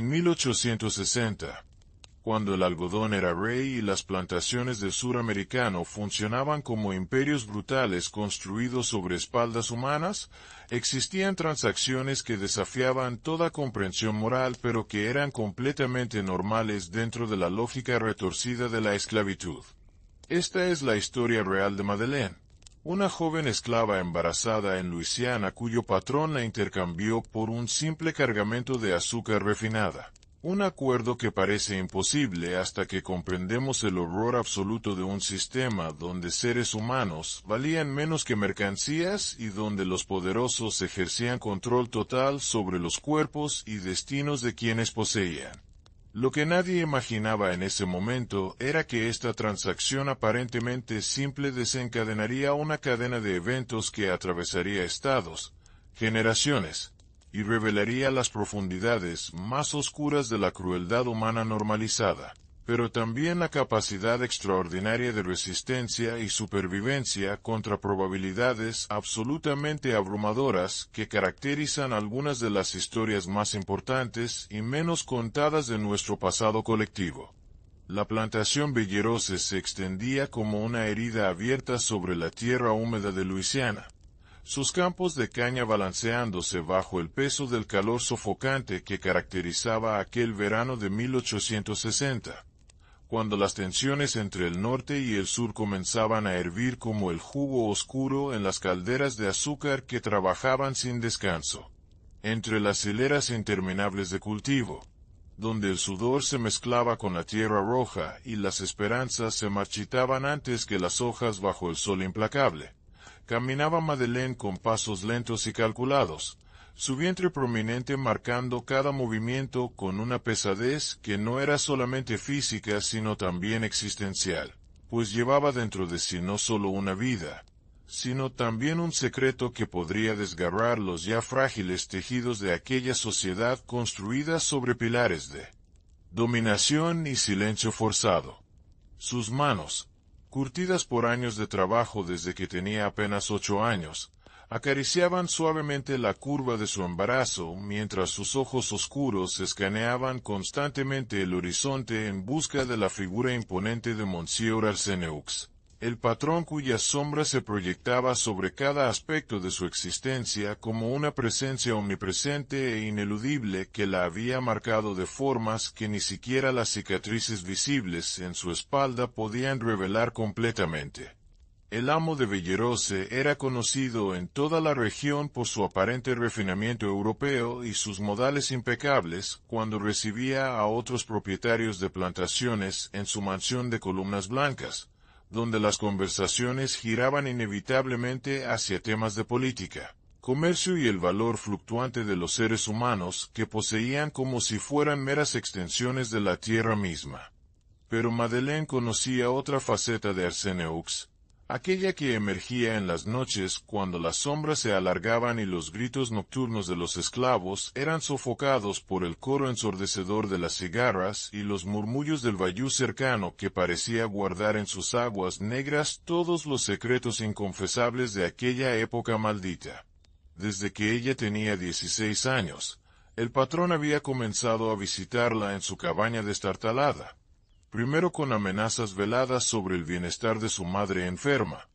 En 1860, cuando el algodón era rey y las plantaciones del sur americano funcionaban como imperios brutales construidos sobre espaldas humanas, existían transacciones que desafiaban toda comprensión moral pero que eran completamente normales dentro de la lógica retorcida de la esclavitud. Esta es la historia real de Madeleine, una joven esclava embarazada en Luisiana cuyo patrón la intercambió por un simple cargamento de azúcar refinada. Un acuerdo que parece imposible hasta que comprendemos el horror absoluto de un sistema donde seres humanos valían menos que mercancías y donde los poderosos ejercían control total sobre los cuerpos y destinos de quienes poseían. Lo que nadie imaginaba en ese momento era que esta transacción aparentemente simple desencadenaría una cadena de eventos que atravesaría estados, generaciones, y revelaría las profundidades más oscuras de la crueldad humana normalizada, pero también la capacidad extraordinaria de resistencia y supervivencia contra probabilidades absolutamente abrumadoras que caracterizan algunas de las historias más importantes y menos contadas de nuestro pasado colectivo. La plantación Belle Rose se extendía como una herida abierta sobre la tierra húmeda de Luisiana, sus campos de caña balanceándose bajo el peso del calor sofocante que caracterizaba aquel verano de 1860, cuando las tensiones entre el norte y el sur comenzaban a hervir como el jugo oscuro en las calderas de azúcar que trabajaban sin descanso, entre las hileras interminables de cultivo, donde el sudor se mezclaba con la tierra roja y las esperanzas se marchitaban antes que las hojas bajo el sol implacable. Caminaba Madeleine con pasos lentos y calculados, su vientre prominente marcando cada movimiento con una pesadez que no era solamente física sino también existencial, pues llevaba dentro de sí no solo una vida, sino también un secreto que podría desgarrar los ya frágiles tejidos de aquella sociedad construida sobre pilares de dominación y silencio forzado. Sus manos, curtidas por años de trabajo desde que tenía apenas 8 años, acariciaban suavemente la curva de su embarazo mientras sus ojos oscuros escaneaban constantemente el horizonte en busca de la figura imponente de Monsieur Arseneaux, el patrón cuya sombra se proyectaba sobre cada aspecto de su existencia como una presencia omnipresente e ineludible que la había marcado de formas que ni siquiera las cicatrices visibles en su espalda podían revelar completamente. El amo de Belle Rose era conocido en toda la región por su aparente refinamiento europeo y sus modales impecables cuando recibía a otros propietarios de plantaciones en su mansión de columnas blancas, donde las conversaciones giraban inevitablemente hacia temas de política, comercio y el valor fluctuante de los seres humanos que poseían como si fueran meras extensiones de la tierra misma. Pero Madeleine conocía otra faceta de Arseneaux, aquella que emergía en las noches cuando las sombras se alargaban y los gritos nocturnos de los esclavos eran sofocados por el coro ensordecedor de las cigarras y los murmullos del bayú cercano que parecía guardar en sus aguas negras todos los secretos inconfesables de aquella época maldita. Desde que ella tenía 16 años, el patrón había comenzado a visitarla en su cabaña destartalada, primero con amenazas veladas sobre el bienestar de su madre enferma,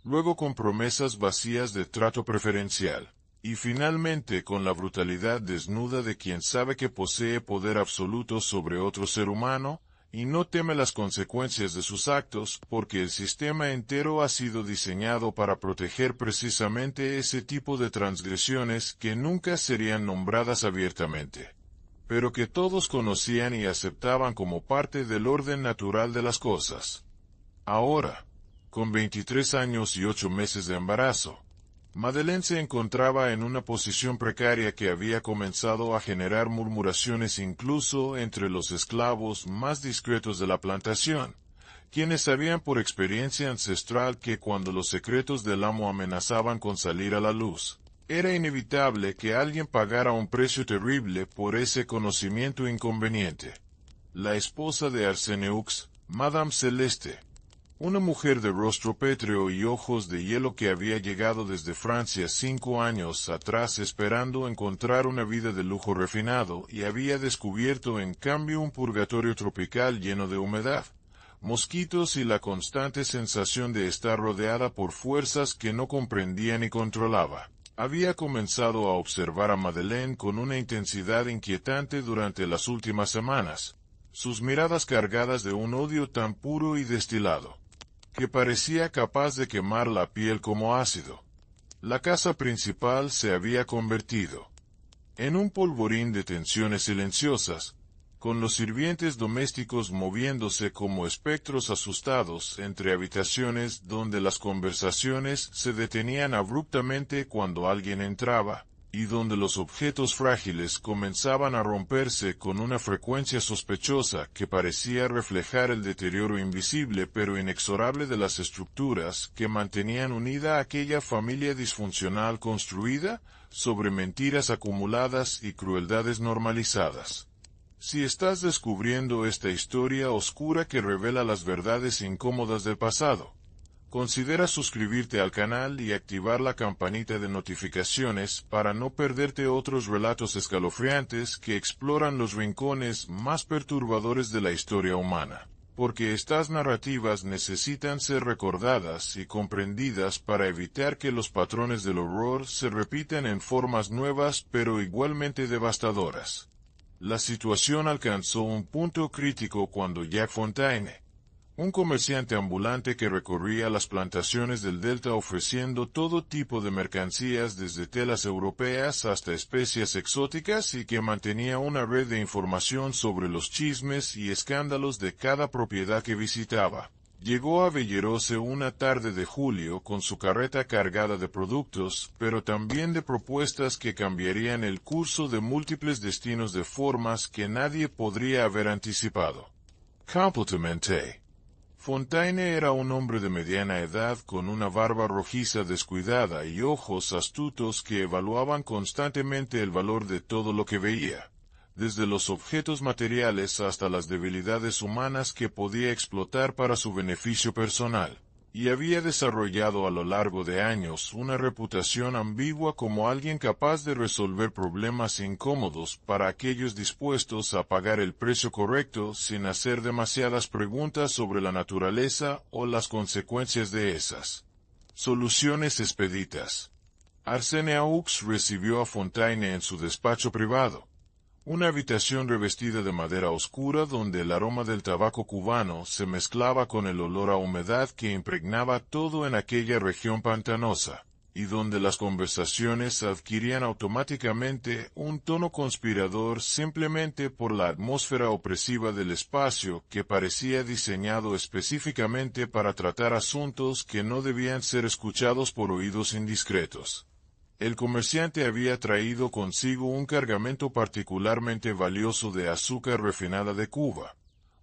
luego con promesas vacías de trato preferencial, y finalmente con la brutalidad desnuda de quien sabe que posee poder absoluto sobre otro ser humano, y no teme las consecuencias de sus actos porque el sistema entero ha sido diseñado para proteger precisamente ese tipo de transgresiones que nunca serían nombradas abiertamente, pero que todos conocían y aceptaban como parte del orden natural de las cosas. Ahora, con 23 años y 8 meses de embarazo, Madeleine se encontraba en una posición precaria que había comenzado a generar murmuraciones incluso entre los esclavos más discretos de la plantación, quienes sabían por experiencia ancestral que cuando los secretos del amo amenazaban con salir a la luz, era inevitable que alguien pagara un precio terrible por ese conocimiento inconveniente. La esposa de Arseneaux, Madame Celeste, Una mujer de rostro pétreo y ojos de hielo que había llegado desde Francia 5 años atrás esperando encontrar una vida de lujo refinado y había descubierto en cambio un purgatorio tropical lleno de humedad, mosquitos y la constante sensación de estar rodeada por fuerzas que no comprendía ni controlaba. Había comenzado a observar a Madeleine con una intensidad inquietante durante las últimas semanas, sus miradas cargadas de un odio tan puro y destilado que parecía capaz de quemar la piel como ácido. La casa principal se había convertido en un polvorín de tensiones silenciosas, con los sirvientes domésticos moviéndose como espectros asustados entre habitaciones donde las conversaciones se detenían abruptamente cuando alguien entraba, y donde los objetos frágiles comenzaban a romperse con una frecuencia sospechosa que parecía reflejar el deterioro invisible pero inexorable de las estructuras que mantenían unida a aquella familia disfuncional construida sobre mentiras acumuladas y crueldades normalizadas. Si estás descubriendo esta historia oscura que revela las verdades incómodas del pasado, considera suscribirte al canal y activar la campanita de notificaciones para no perderte otros relatos escalofriantes que exploran los rincones más perturbadores de la historia humana, porque estas narrativas necesitan ser recordadas y comprendidas para evitar que los patrones del horror se repitan en formas nuevas pero igualmente devastadoras. La situación alcanzó un punto crítico cuando Jack Fontaine, un comerciante ambulante que recorría las plantaciones del delta ofreciendo todo tipo de mercancías desde telas europeas hasta especias exóticas y que mantenía una red de información sobre los chismes y escándalos de cada propiedad que visitaba. Llegó a Bellerose una tarde de julio con su carreta cargada de productos, pero también de propuestas que cambiarían el curso de múltiples destinos de formas que nadie podría haber anticipado. Completamente. Fontaine era un hombre de mediana edad con una barba rojiza descuidada y ojos astutos que evaluaban constantemente el valor de todo lo que veía, desde los objetos materiales hasta las debilidades humanas que podía explotar para su beneficio personal, y había desarrollado a lo largo de años una reputación ambigua como alguien capaz de resolver problemas incómodos para aquellos dispuestos a pagar el precio correcto sin hacer demasiadas preguntas sobre la naturaleza o las consecuencias de esas soluciones expeditas. ArsèneAux recibió a Fontaine en su despacho privado, una habitación revestida de madera oscura donde el aroma del tabaco cubano se mezclaba con el olor a humedad que impregnaba todo en aquella región pantanosa, y donde las conversaciones adquirían automáticamente un tono conspirador simplemente por la atmósfera opresiva del espacio que parecía diseñado específicamente para tratar asuntos que no debían ser escuchados por oídos indiscretos. El comerciante había traído consigo un cargamento particularmente valioso de azúcar refinada de Cuba,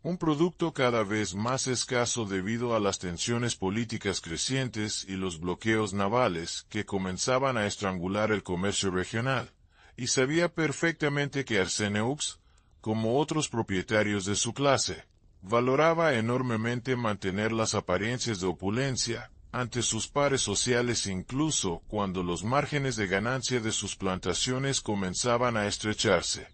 un producto cada vez más escaso debido a las tensiones políticas crecientes y los bloqueos navales que comenzaban a estrangular el comercio regional, y sabía perfectamente que ArsèneAux, como otros propietarios de su clase, valoraba enormemente mantener las apariencias de opulencia ante sus pares sociales incluso cuando los márgenes de ganancia de sus plantaciones comenzaban a estrecharse,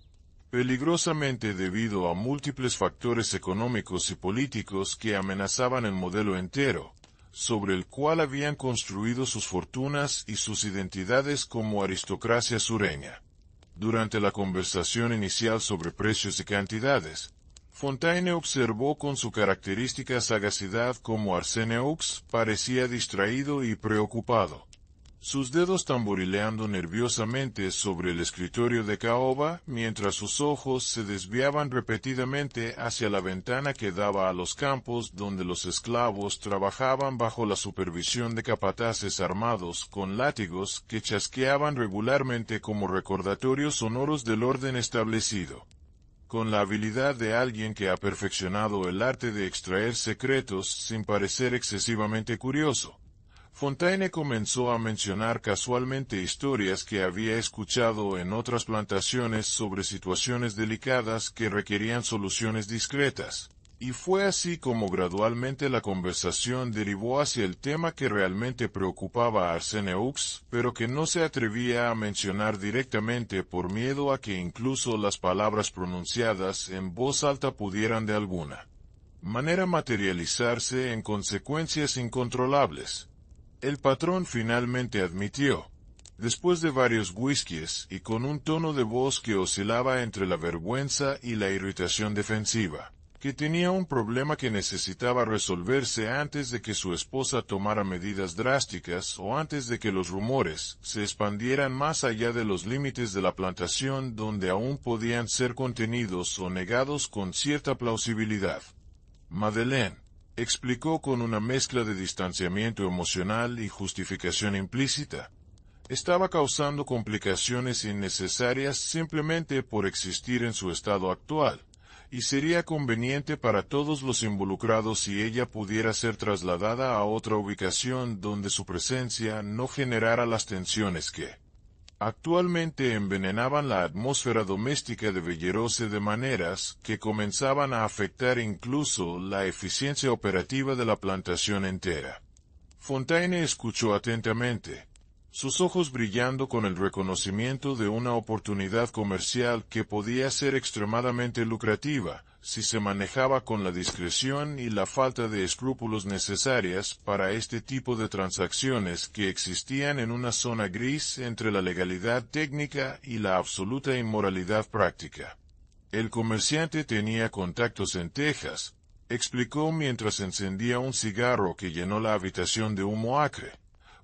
peligrosamente debido a múltiples factores económicos y políticos que amenazaban el modelo entero, sobre el cual habían construido sus fortunas y sus identidades como aristocracia sureña. Durante la conversación inicial sobre precios y cantidades, Fontaine observó con su característica sagacidad cómo ArsèneAux parecía distraído y preocupado, sus dedos tamborileando nerviosamente sobre el escritorio de caoba mientras sus ojos se desviaban repetidamente hacia la ventana que daba a los campos donde los esclavos trabajaban bajo la supervisión de capataces armados con látigos que chasqueaban regularmente como recordatorios sonoros del orden establecido. Con la habilidad de alguien que ha perfeccionado el arte de extraer secretos sin parecer excesivamente curioso, Fontaine comenzó a mencionar casualmente historias que había escuchado en otras plantaciones sobre situaciones delicadas que requerían soluciones discretas, Y fue así como gradualmente la conversación derivó hacia el tema que realmente preocupaba a Arseneux, pero que no se atrevía a mencionar directamente por miedo a que incluso las palabras pronunciadas en voz alta pudieran de alguna manera materializarse en consecuencias incontrolables. El patrón finalmente admitió, después de varios whiskies y con un tono de voz que oscilaba entre la vergüenza y la irritación defensiva, que tenía un problema que necesitaba resolverse antes de que su esposa tomara medidas drásticas o antes de que los rumores se expandieran más allá de los límites de la plantación donde aún podían ser contenidos o negados con cierta plausibilidad. Madeleine explicó con una mezcla de distanciamiento emocional y justificación implícita. Estaba causando complicaciones innecesarias simplemente por existir en su estado actual, y sería conveniente para todos los involucrados si ella pudiera ser trasladada a otra ubicación donde su presencia no generara las tensiones que actualmente envenenaban la atmósfera doméstica de Bellerose de maneras que comenzaban a afectar incluso la eficiencia operativa de la plantación entera. Fontaine escuchó atentamente, sus ojos brillando con el reconocimiento de una oportunidad comercial que podía ser extremadamente lucrativa, si se manejaba con la discreción y la falta de escrúpulos necesarias para este tipo de transacciones que existían en una zona gris entre la legalidad técnica y la absoluta inmoralidad práctica. El comerciante tenía contactos en Texas, explicó mientras encendía un cigarro que llenó la habitación de humo acre,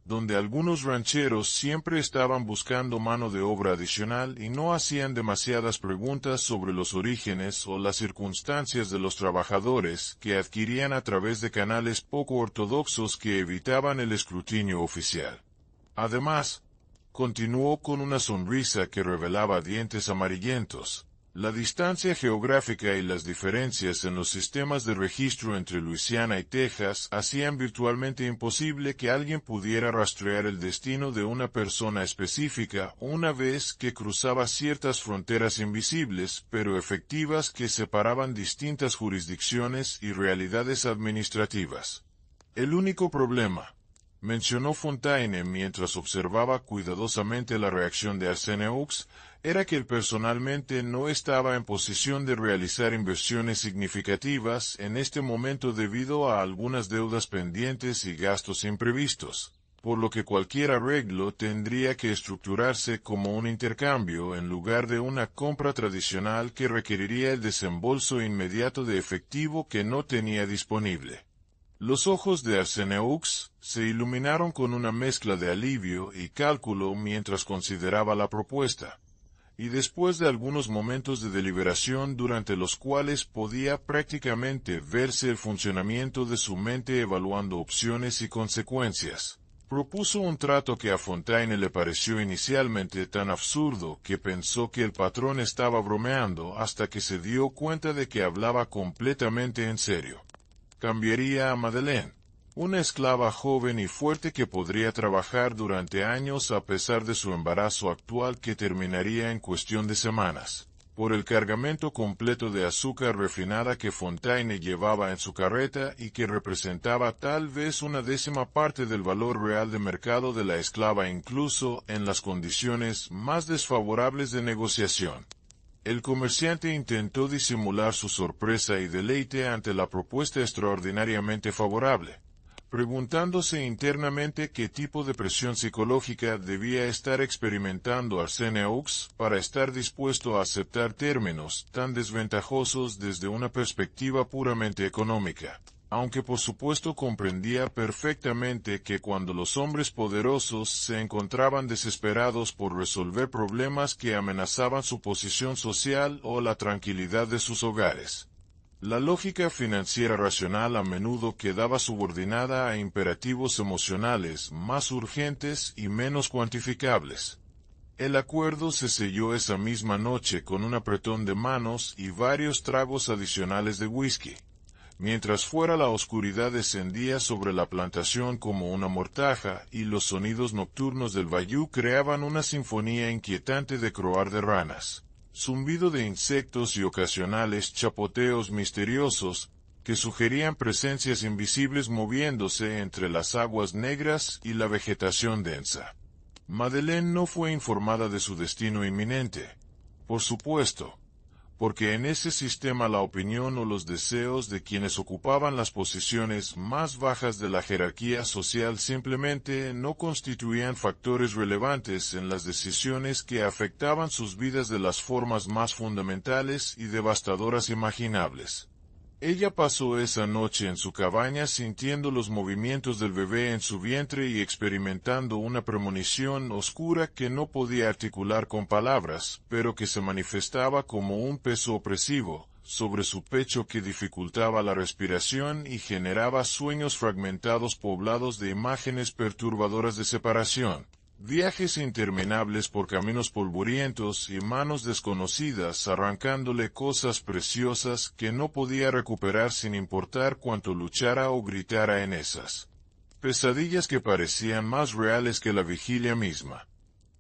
donde algunos rancheros siempre estaban buscando mano de obra adicional y no hacían demasiadas preguntas sobre los orígenes o las circunstancias de los trabajadores que adquirían a través de canales poco ortodoxos que evitaban el escrutinio oficial. Además, continuó con una sonrisa que revelaba dientes amarillentos. La distancia geográfica y las diferencias en los sistemas de registro entre Luisiana y Texas hacían virtualmente imposible que alguien pudiera rastrear el destino de una persona específica una vez que cruzaba ciertas fronteras invisibles pero efectivas que separaban distintas jurisdicciones y realidades administrativas. El único problema, mencionó Fontaine mientras observaba cuidadosamente la reacción de Arseneux, era que él personalmente no estaba en posición de realizar inversiones significativas en este momento debido a algunas deudas pendientes y gastos imprevistos, por lo que cualquier arreglo tendría que estructurarse como un intercambio en lugar de una compra tradicional que requeriría el desembolso inmediato de efectivo que no tenía disponible. Los ojos de Arseneux se iluminaron con una mezcla de alivio y cálculo mientras consideraba la propuesta, y después de algunos momentos de deliberación durante los cuales podía prácticamente verse el funcionamiento de su mente evaluando opciones y consecuencias, propuso un trato que a Fontaine le pareció inicialmente tan absurdo que pensó que el patrón estaba bromeando hasta que se dio cuenta de que hablaba completamente en serio. Cambiaría a Madeleine, una esclava joven y fuerte que podría trabajar durante años a pesar de su embarazo actual que terminaría en cuestión de semanas, por el cargamento completo de azúcar refinada que Fontaine llevaba en su carreta y que representaba tal vez una décima parte del valor real de mercado de la esclava incluso en las condiciones más desfavorables de negociación. El comerciante intentó disimular su sorpresa y deleite ante la propuesta extraordinariamente favorable, preguntándose internamente qué tipo de presión psicológica debía estar experimentando Arseneux para estar dispuesto a aceptar términos tan desventajosos desde una perspectiva puramente económica, aunque por supuesto comprendía perfectamente que cuando los hombres poderosos se encontraban desesperados por resolver problemas que amenazaban su posición social o la tranquilidad de sus hogares, la lógica financiera racional a menudo quedaba subordinada a imperativos emocionales más urgentes y menos cuantificables. El acuerdo se selló esa misma noche con un apretón de manos y varios tragos adicionales de whisky, mientras fuera la oscuridad descendía sobre la plantación como una mortaja y los sonidos nocturnos del bayou creaban una sinfonía inquietante de croar de ranas, zumbido de insectos y ocasionales chapoteos misteriosos, que sugerían presencias invisibles moviéndose entre las aguas negras y la vegetación densa. Madeleine no fue informada de su destino inminente. Por supuesto, porque en ese sistema la opinión o los deseos de quienes ocupaban las posiciones más bajas de la jerarquía social simplemente no constituían factores relevantes en las decisiones que afectaban sus vidas de las formas más fundamentales y devastadoras imaginables. Ella pasó esa noche en su cabaña sintiendo los movimientos del bebé en su vientre y experimentando una premonición oscura que no podía articular con palabras, pero que se manifestaba como un peso opresivo sobre su pecho que dificultaba la respiración y generaba sueños fragmentados poblados de imágenes perturbadoras de separación. Viajes interminables por caminos polvorientos y manos desconocidas arrancándole cosas preciosas que no podía recuperar sin importar cuánto luchara o gritara en esas. Pesadillas que parecían más reales que la vigilia misma.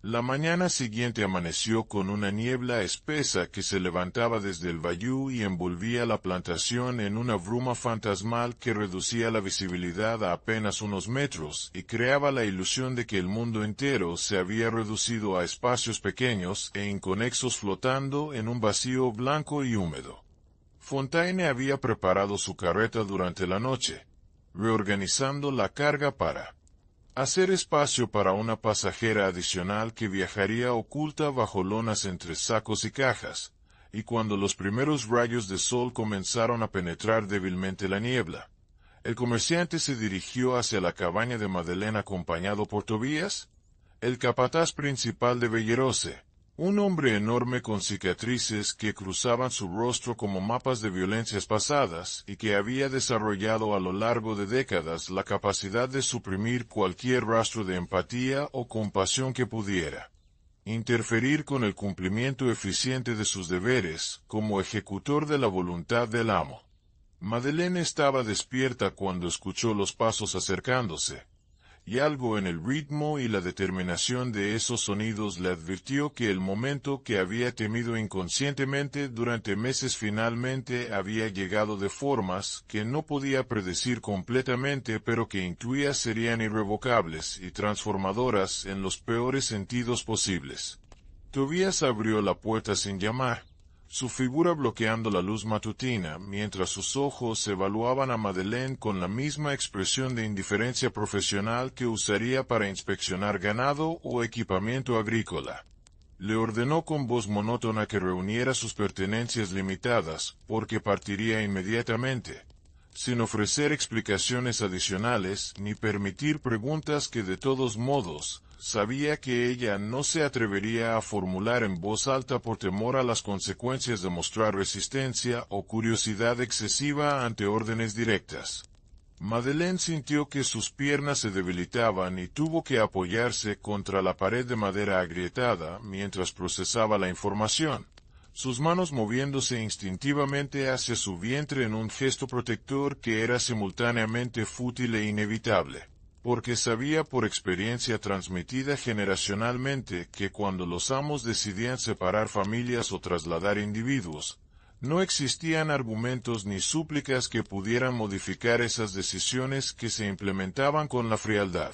La mañana siguiente amaneció con una niebla espesa que se levantaba desde el bayou y envolvía la plantación en una bruma fantasmal que reducía la visibilidad a apenas unos metros y creaba la ilusión de que el mundo entero se había reducido a espacios pequeños e inconexos flotando en un vacío blanco y húmedo. Fontaine había preparado su carreta durante la noche, reorganizando la carga para hacer espacio para una pasajera adicional que viajaría oculta bajo lonas entre sacos y cajas, y cuando los primeros rayos de sol comenzaron a penetrar débilmente la niebla, el comerciante se dirigió hacia la cabaña de Madeleine acompañado por Tobías, el capataz principal de Bellerose, un hombre enorme con cicatrices que cruzaban su rostro como mapas de violencias pasadas y que había desarrollado a lo largo de décadas la capacidad de suprimir cualquier rastro de empatía o compasión que pudiera interferir con el cumplimiento eficiente de sus deberes como ejecutor de la voluntad del amo. Madeleine estaba despierta cuando escuchó los pasos acercándose, y algo en el ritmo y la determinación de esos sonidos le advirtió que el momento que había temido inconscientemente durante meses finalmente había llegado de formas que no podía predecir completamente pero que intuía serían irrevocables y transformadoras en los peores sentidos posibles. Tobías abrió la puerta sin llamar, su figura bloqueando la luz matutina, mientras sus ojos evaluaban a Madeleine con la misma expresión de indiferencia profesional que usaría para inspeccionar ganado o equipamiento agrícola. Le ordenó con voz monótona que reuniera sus pertenencias limitadas, porque partiría inmediatamente, sin ofrecer explicaciones adicionales ni permitir preguntas que de todos modos sabía que ella no se atrevería a formular en voz alta por temor a las consecuencias de mostrar resistencia o curiosidad excesiva ante órdenes directas. Madeleine sintió que sus piernas se debilitaban y tuvo que apoyarse contra la pared de madera agrietada mientras procesaba la información, sus manos moviéndose instintivamente hacia su vientre en un gesto protector que era simultáneamente fútil e inevitable, porque sabía por experiencia transmitida generacionalmente que cuando los amos decidían separar familias o trasladar individuos, no existían argumentos ni súplicas que pudieran modificar esas decisiones que se implementaban con la frialdad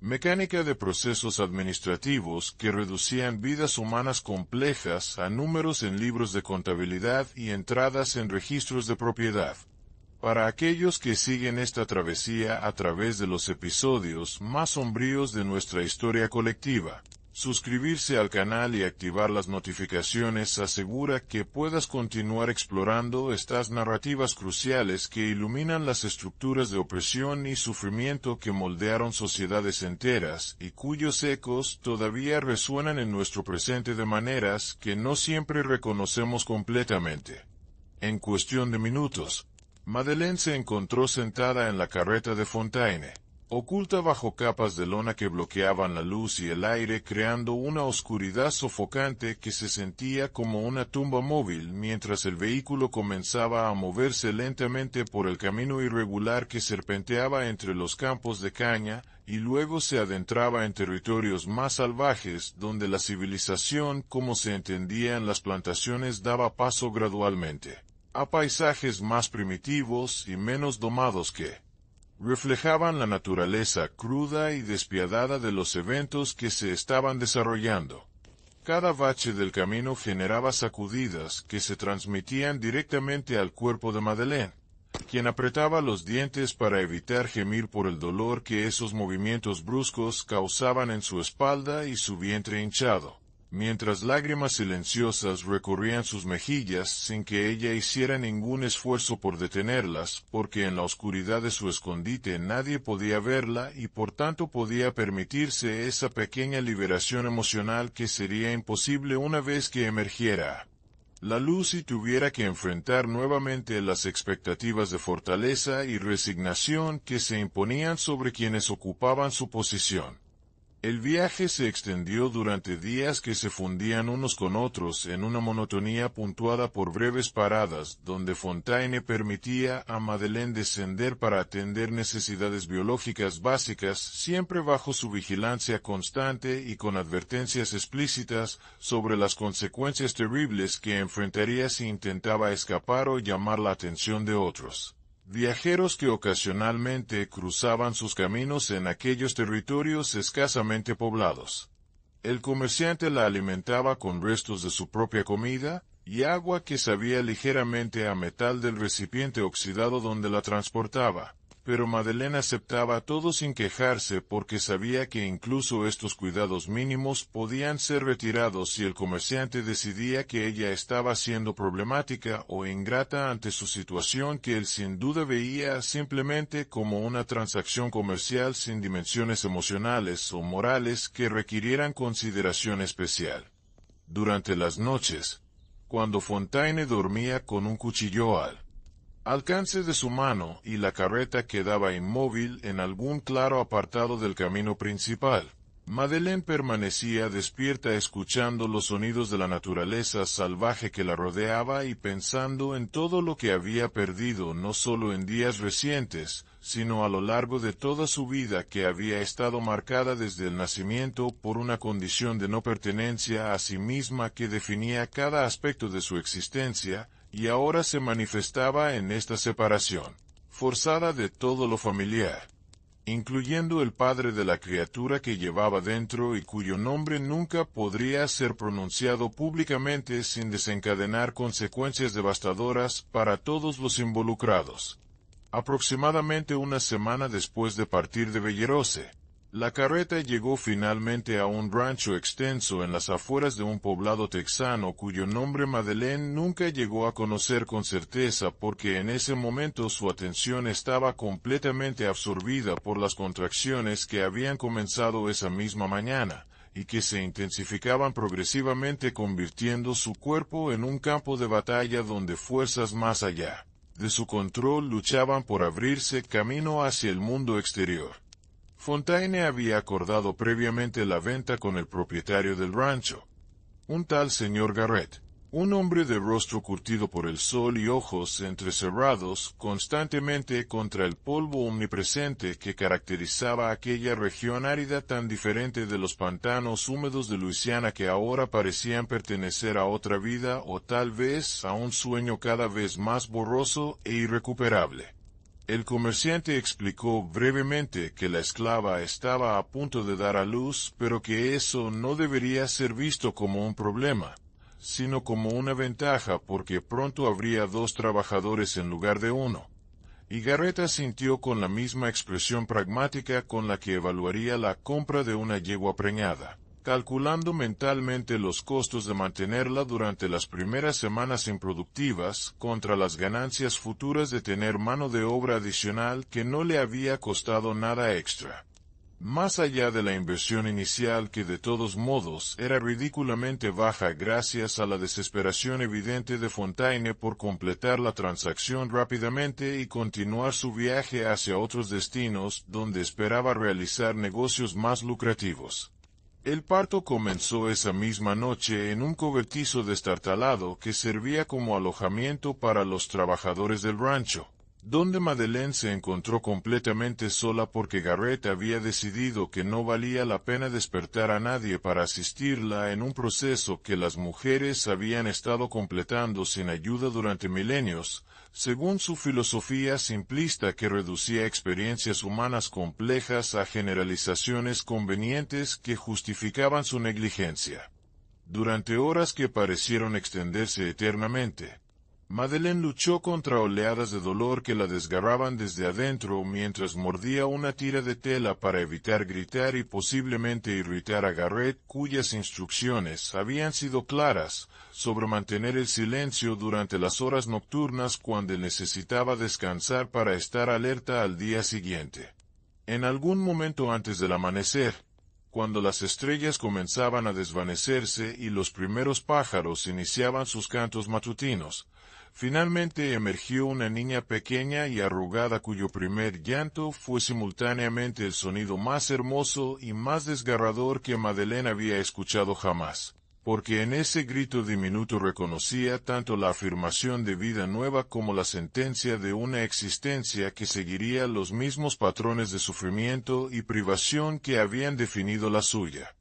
mecánica de procesos administrativos que reducían vidas humanas complejas a números en libros de contabilidad y entradas en registros de propiedad. Para aquellos que siguen esta travesía a través de los episodios más sombríos de nuestra historia colectiva, suscribirse al canal y activar las notificaciones asegura que puedas continuar explorando estas narrativas cruciales que iluminan las estructuras de opresión y sufrimiento que moldearon sociedades enteras y cuyos ecos todavía resuenan en nuestro presente de maneras que no siempre reconocemos completamente. En cuestión de minutos, Madeleine se encontró sentada en la carreta de Fontaine, oculta bajo capas de lona que bloqueaban la luz y el aire, creando una oscuridad sofocante que se sentía como una tumba móvil mientras el vehículo comenzaba a moverse lentamente por el camino irregular que serpenteaba entre los campos de caña y luego se adentraba en territorios más salvajes donde la civilización como se entendía en las plantaciones daba paso gradualmente. a paisajes más primitivos y menos domados que reflejaban la naturaleza cruda y despiadada de los eventos que se estaban desarrollando. Cada bache del camino generaba sacudidas que se transmitían directamente al cuerpo de Madeleine, quien apretaba los dientes para evitar gemir por el dolor que esos movimientos bruscos causaban en su espalda y su vientre hinchado, mientras lágrimas silenciosas recorrían sus mejillas sin que ella hiciera ningún esfuerzo por detenerlas, porque en la oscuridad de su escondite nadie podía verla y por tanto podía permitirse esa pequeña liberación emocional que sería imposible una vez que emergiera la luz y tuviera que enfrentar nuevamente las expectativas de fortaleza y resignación que se imponían sobre quienes ocupaban su posición. El viaje se extendió durante días que se fundían unos con otros en una monotonía puntuada por breves paradas, donde Fontaine permitía a Madeleine descender para atender necesidades biológicas básicas, siempre bajo su vigilancia constante y con advertencias explícitas sobre las consecuencias terribles que enfrentaría si intentaba escapar o llamar la atención de otros viajeros que ocasionalmente cruzaban sus caminos en aquellos territorios escasamente poblados. El comerciante la alimentaba con restos de su propia comida y agua que sabía ligeramente a metal del recipiente oxidado donde la transportaba, pero Madeleine aceptaba todo sin quejarse porque sabía que incluso estos cuidados mínimos podían ser retirados si el comerciante decidía que ella estaba siendo problemática o ingrata ante su situación que él sin duda veía simplemente como una transacción comercial sin dimensiones emocionales o morales que requirieran consideración especial. Durante las noches, cuando Fontaine dormía con un cuchillo al alcance de su mano y la carreta quedaba inmóvil en algún claro apartado del camino principal, Madeleine permanecía despierta escuchando los sonidos de la naturaleza salvaje que la rodeaba y pensando en todo lo que había perdido no solo en días recientes, sino a lo largo de toda su vida que había estado marcada desde el nacimiento por una condición de no pertenencia a sí misma que definía cada aspecto de su existencia, y ahora se manifestaba en esta separación forzada de todo lo familiar, incluyendo el padre de la criatura que llevaba dentro y cuyo nombre nunca podría ser pronunciado públicamente sin desencadenar consecuencias devastadoras para todos los involucrados. Aproximadamente una semana después de partir de Bellerose, la carreta llegó finalmente a un rancho extenso en las afueras de un poblado texano cuyo nombre Madeleine nunca llegó a conocer con certeza porque en ese momento su atención estaba completamente absorbida por las contracciones que habían comenzado esa misma mañana, y que se intensificaban progresivamente convirtiendo su cuerpo en un campo de batalla donde fuerzas más allá de su control luchaban por abrirse camino hacia el mundo exterior. Fontaine había acordado previamente la venta con el propietario del rancho, un tal señor Garrett, un hombre de rostro curtido por el sol y ojos entrecerrados constantemente contra el polvo omnipresente que caracterizaba aquella región árida tan diferente de los pantanos húmedos de Luisiana que ahora parecían pertenecer a otra vida o tal vez a un sueño cada vez más borroso e irrecuperable. El comerciante explicó brevemente que la esclava estaba a punto de dar a luz, pero que eso no debería ser visto como un problema, sino como una ventaja porque pronto habría 2 trabajadores en lugar de 1. Y Garrett asintió con la misma expresión pragmática con la que evaluaría la compra de una yegua preñada, calculando mentalmente los costos de mantenerla durante las primeras semanas improductivas contra las ganancias futuras de tener mano de obra adicional que no le había costado nada extra. Más allá de la inversión inicial que de todos modos era ridículamente baja gracias a la desesperación evidente de Fontaine por completar la transacción rápidamente y continuar su viaje hacia otros destinos donde esperaba realizar negocios más lucrativos. El parto comenzó esa misma noche en un cobertizo destartalado que servía como alojamiento para los trabajadores del rancho, donde Madeleine se encontró completamente sola porque Garrett había decidido que no valía la pena despertar a nadie para asistirla en un proceso que las mujeres habían estado completando sin ayuda durante milenios, según su filosofía simplista que reducía experiencias humanas complejas a generalizaciones convenientes que justificaban su negligencia. Durante horas que parecieron extenderse eternamente, Madeleine luchó contra oleadas de dolor que la desgarraban desde adentro mientras mordía una tira de tela para evitar gritar y posiblemente irritar a Garrett, cuyas instrucciones habían sido claras sobre mantener el silencio durante las horas nocturnas cuando necesitaba descansar para estar alerta al día siguiente. En algún momento antes del amanecer, cuando las estrellas comenzaban a desvanecerse y los primeros pájaros iniciaban sus cantos matutinos, finalmente emergió una niña pequeña y arrugada cuyo primer llanto fue simultáneamente el sonido más hermoso y más desgarrador que Madeleine había escuchado jamás, porque en ese grito diminuto reconocía tanto la afirmación de vida nueva como la sentencia de una existencia que seguiría los mismos patrones de sufrimiento y privación que habían definido la suya,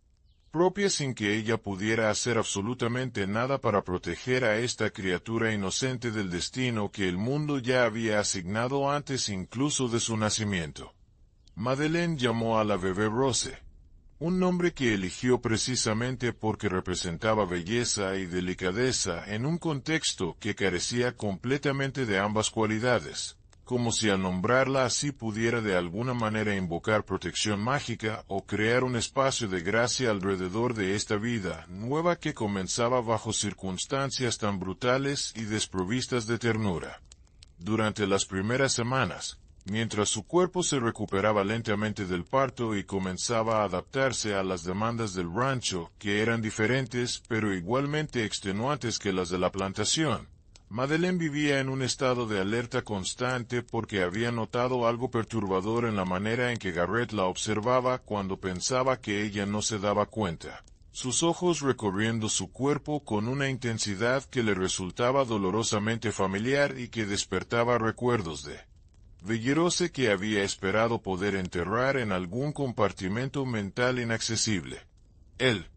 propia sin que ella pudiera hacer absolutamente nada para proteger a esta criatura inocente del destino que el mundo ya había asignado antes incluso de su nacimiento. Madeleine llamó a la bebé Rose, un nombre que eligió precisamente porque representaba belleza y delicadeza en un contexto que carecía completamente de ambas cualidades, como si al nombrarla así pudiera de alguna manera invocar protección mágica o crear un espacio de gracia alrededor de esta vida nueva que comenzaba bajo circunstancias tan brutales y desprovistas de ternura. Durante las primeras semanas, mientras su cuerpo se recuperaba lentamente del parto y comenzaba a adaptarse a las demandas del rancho, que eran diferentes pero igualmente extenuantes que las de la plantación, Madeleine vivía en un estado de alerta constante porque había notado algo perturbador en la manera en que Garrett la observaba cuando pensaba que ella no se daba cuenta, sus ojos recorriendo su cuerpo con una intensidad que le resultaba dolorosamente familiar y que despertaba recuerdos de Rose que había esperado poder enterrar en algún compartimento mental inaccesible. El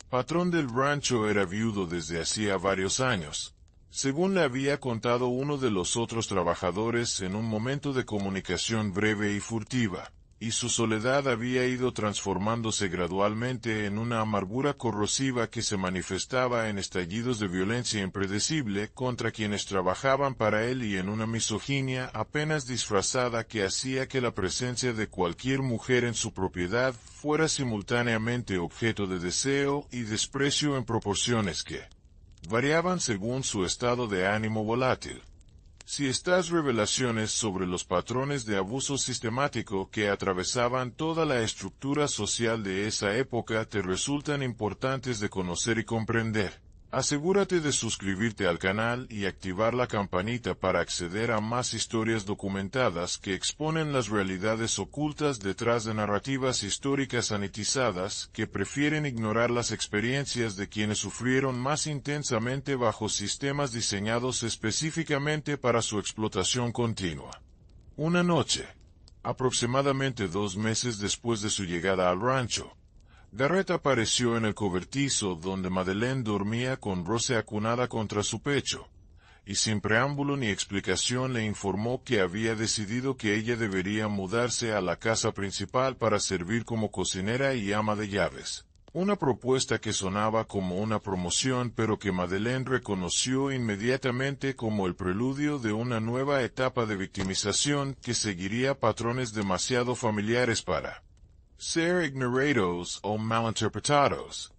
patrón del rancho era viudo desde hacía varios años, según le había contado uno de los otros trabajadores en un momento de comunicación breve y furtiva, y su soledad había ido transformándose gradualmente en una amargura corrosiva que se manifestaba en estallidos de violencia impredecible contra quienes trabajaban para él y en una misoginia apenas disfrazada que hacía que la presencia de cualquier mujer en su propiedad fuera simultáneamente objeto de deseo y desprecio en proporciones que variaban según su estado de ánimo volátil. Si estas revelaciones sobre los patrones de abuso sistemático que atravesaban toda la estructura social de esa época te resultan importantes de conocer y comprender, asegúrate de suscribirte al canal y activar la campanita para acceder a más historias documentadas que exponen las realidades ocultas detrás de narrativas históricas sanitizadas que prefieren ignorar las experiencias de quienes sufrieron más intensamente bajo sistemas diseñados específicamente para su explotación continua. Una noche, aproximadamente 2 meses después de su llegada al rancho, Garrett apareció en el cobertizo donde Madeleine dormía con Rose acunada contra su pecho, y sin preámbulo ni explicación le informó que había decidido que ella debería mudarse a la casa principal para servir como cocinera y ama de llaves. Una propuesta que sonaba como una promoción pero que Madeleine reconoció inmediatamente como el preludio de una nueva etapa de victimización que seguiría patrones demasiado familiares para ser ignorados o malinterpretados.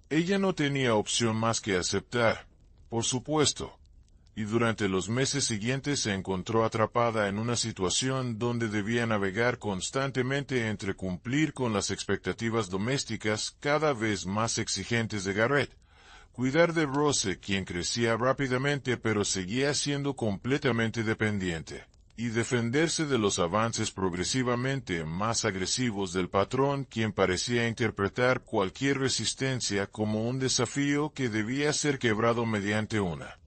Ella no tenía opción más que aceptar, por supuesto, y durante los meses siguientes se encontró atrapada en una situación donde debía navegar constantemente entre cumplir con las expectativas domésticas cada vez más exigentes de Garrett, cuidar de Rose, quien crecía rápidamente pero seguía siendo completamente dependiente, y defenderse de los avances progresivamente más agresivos del patrón, quien parecía interpretar cualquier resistencia como un desafío que debía ser quebrado mediante una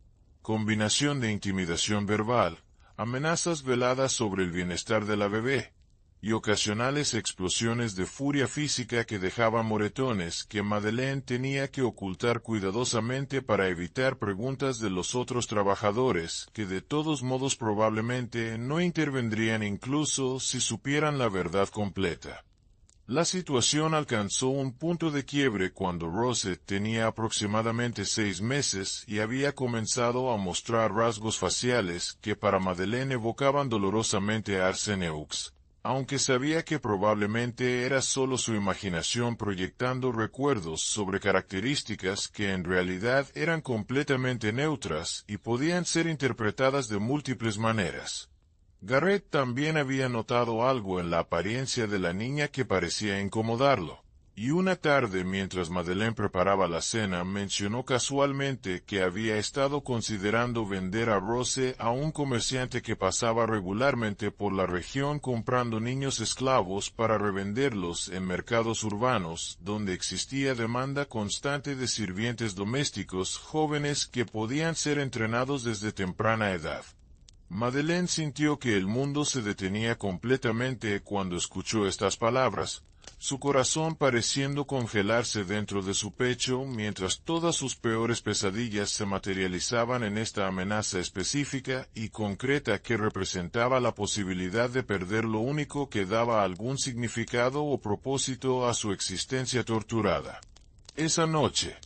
combinación de intimidación verbal, amenazas veladas sobre el bienestar de la bebé, y ocasionales explosiones de furia física que dejaban moretones que Madeleine tenía que ocultar cuidadosamente para evitar preguntas de los otros trabajadores, que de todos modos probablemente no intervendrían incluso si supieran la verdad completa. La situación alcanzó un punto de quiebre cuando Rose tenía aproximadamente 6 meses y había comenzado a mostrar rasgos faciales que para Madeleine evocaban dolorosamente a Arseneux, aunque sabía que probablemente era solo su imaginación proyectando recuerdos sobre características que en realidad eran completamente neutras y podían ser interpretadas de múltiples maneras. Garrett también había notado algo en la apariencia de la niña que parecía incomodarlo, y una tarde mientras Madeleine preparaba la cena mencionó casualmente que había estado considerando vender a Rose a un comerciante que pasaba regularmente por la región comprando niños esclavos para revenderlos en mercados urbanos, donde existía demanda constante de sirvientes domésticos jóvenes que podían ser entrenados desde temprana edad. Madeleine sintió que el mundo se detenía completamente cuando escuchó estas palabras, su corazón pareciendo congelarse dentro de su pecho mientras todas sus peores pesadillas se materializaban en esta amenaza específica y concreta que representaba la posibilidad de perder lo único que daba algún significado o propósito a su existencia torturada. Esa noche,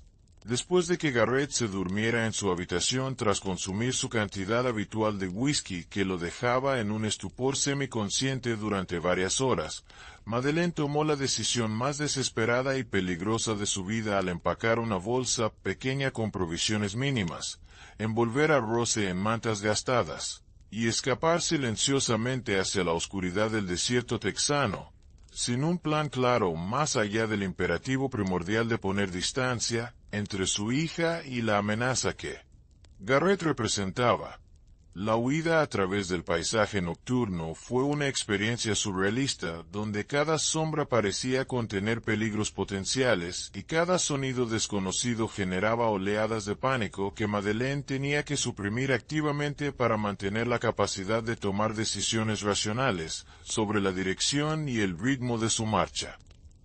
después de que Garrett se durmiera en su habitación tras consumir su cantidad habitual de whisky que lo dejaba en un estupor semiconsciente durante varias horas, Madeleine tomó la decisión más desesperada y peligrosa de su vida al empacar una bolsa pequeña con provisiones mínimas, envolver a Rose en mantas gastadas, y escapar silenciosamente hacia la oscuridad del desierto texano, sin un plan claro más allá del imperativo primordial de poner distancia entre su hija y la amenaza que Garrett representaba. La huida a través del paisaje nocturno fue una experiencia surrealista donde cada sombra parecía contener peligros potenciales y cada sonido desconocido generaba oleadas de pánico que Madeleine tenía que suprimir activamente para mantener la capacidad de tomar decisiones racionales sobre la dirección y el ritmo de su marcha.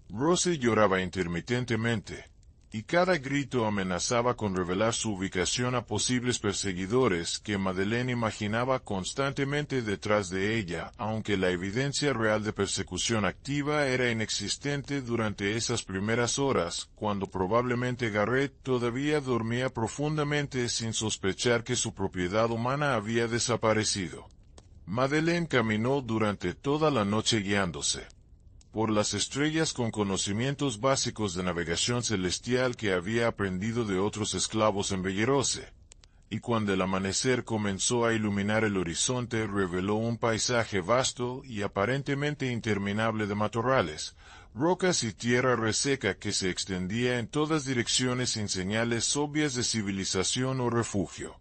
Rose lloraba intermitentemente, y cada grito amenazaba con revelar su ubicación a posibles perseguidores que Madeleine imaginaba constantemente detrás de ella, aunque la evidencia real de persecución activa era inexistente durante esas primeras horas, cuando probablemente Garrett todavía dormía profundamente sin sospechar que su propiedad humana había desaparecido. Madeleine caminó durante toda la noche guiándose por las estrellas con conocimientos básicos de navegación celestial que había aprendido de otros esclavos en Bellerose, y cuando el amanecer comenzó a iluminar el horizonte reveló un paisaje vasto y aparentemente interminable de matorrales, rocas y tierra reseca que se extendía en todas direcciones sin señales obvias de civilización o refugio.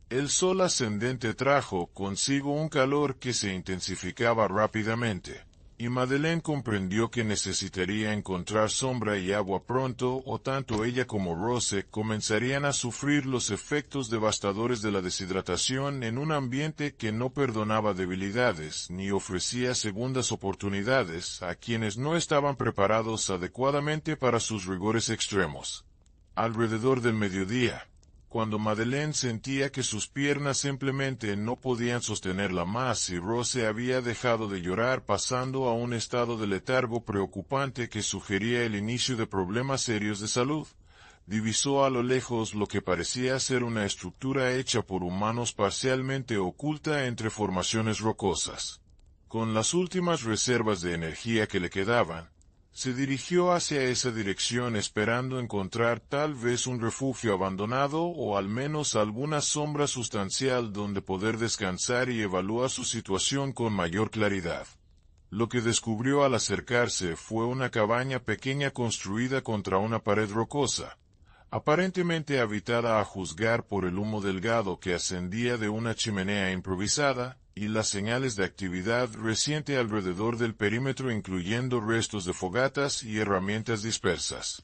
El sol ascendente trajo consigo un calor que se intensificaba rápidamente, y Madeleine comprendió que necesitaría encontrar sombra y agua pronto o tanto ella como Rose comenzarían a sufrir los efectos devastadores de la deshidratación en un ambiente que no perdonaba debilidades ni ofrecía segundas oportunidades a quienes no estaban preparados adecuadamente para sus rigores extremos. Alrededor del mediodía, cuando Madeleine sentía que sus piernas simplemente no podían sostenerla más y Rose había dejado de llorar pasando a un estado de letargo preocupante que sugería el inicio de problemas serios de salud, divisó a lo lejos lo que parecía ser una estructura hecha por humanos parcialmente oculta entre formaciones rocosas. Con las últimas reservas de energía que le quedaban, se dirigió hacia esa dirección esperando encontrar tal vez un refugio abandonado o al menos alguna sombra sustancial donde poder descansar y evaluar su situación con mayor claridad. Lo que descubrió al acercarse fue una cabaña pequeña construida contra una pared rocosa, aparentemente habitada a juzgar por el humo delgado que ascendía de una chimenea improvisada, y las señales de actividad reciente alrededor del perímetro incluyendo restos de fogatas y herramientas dispersas.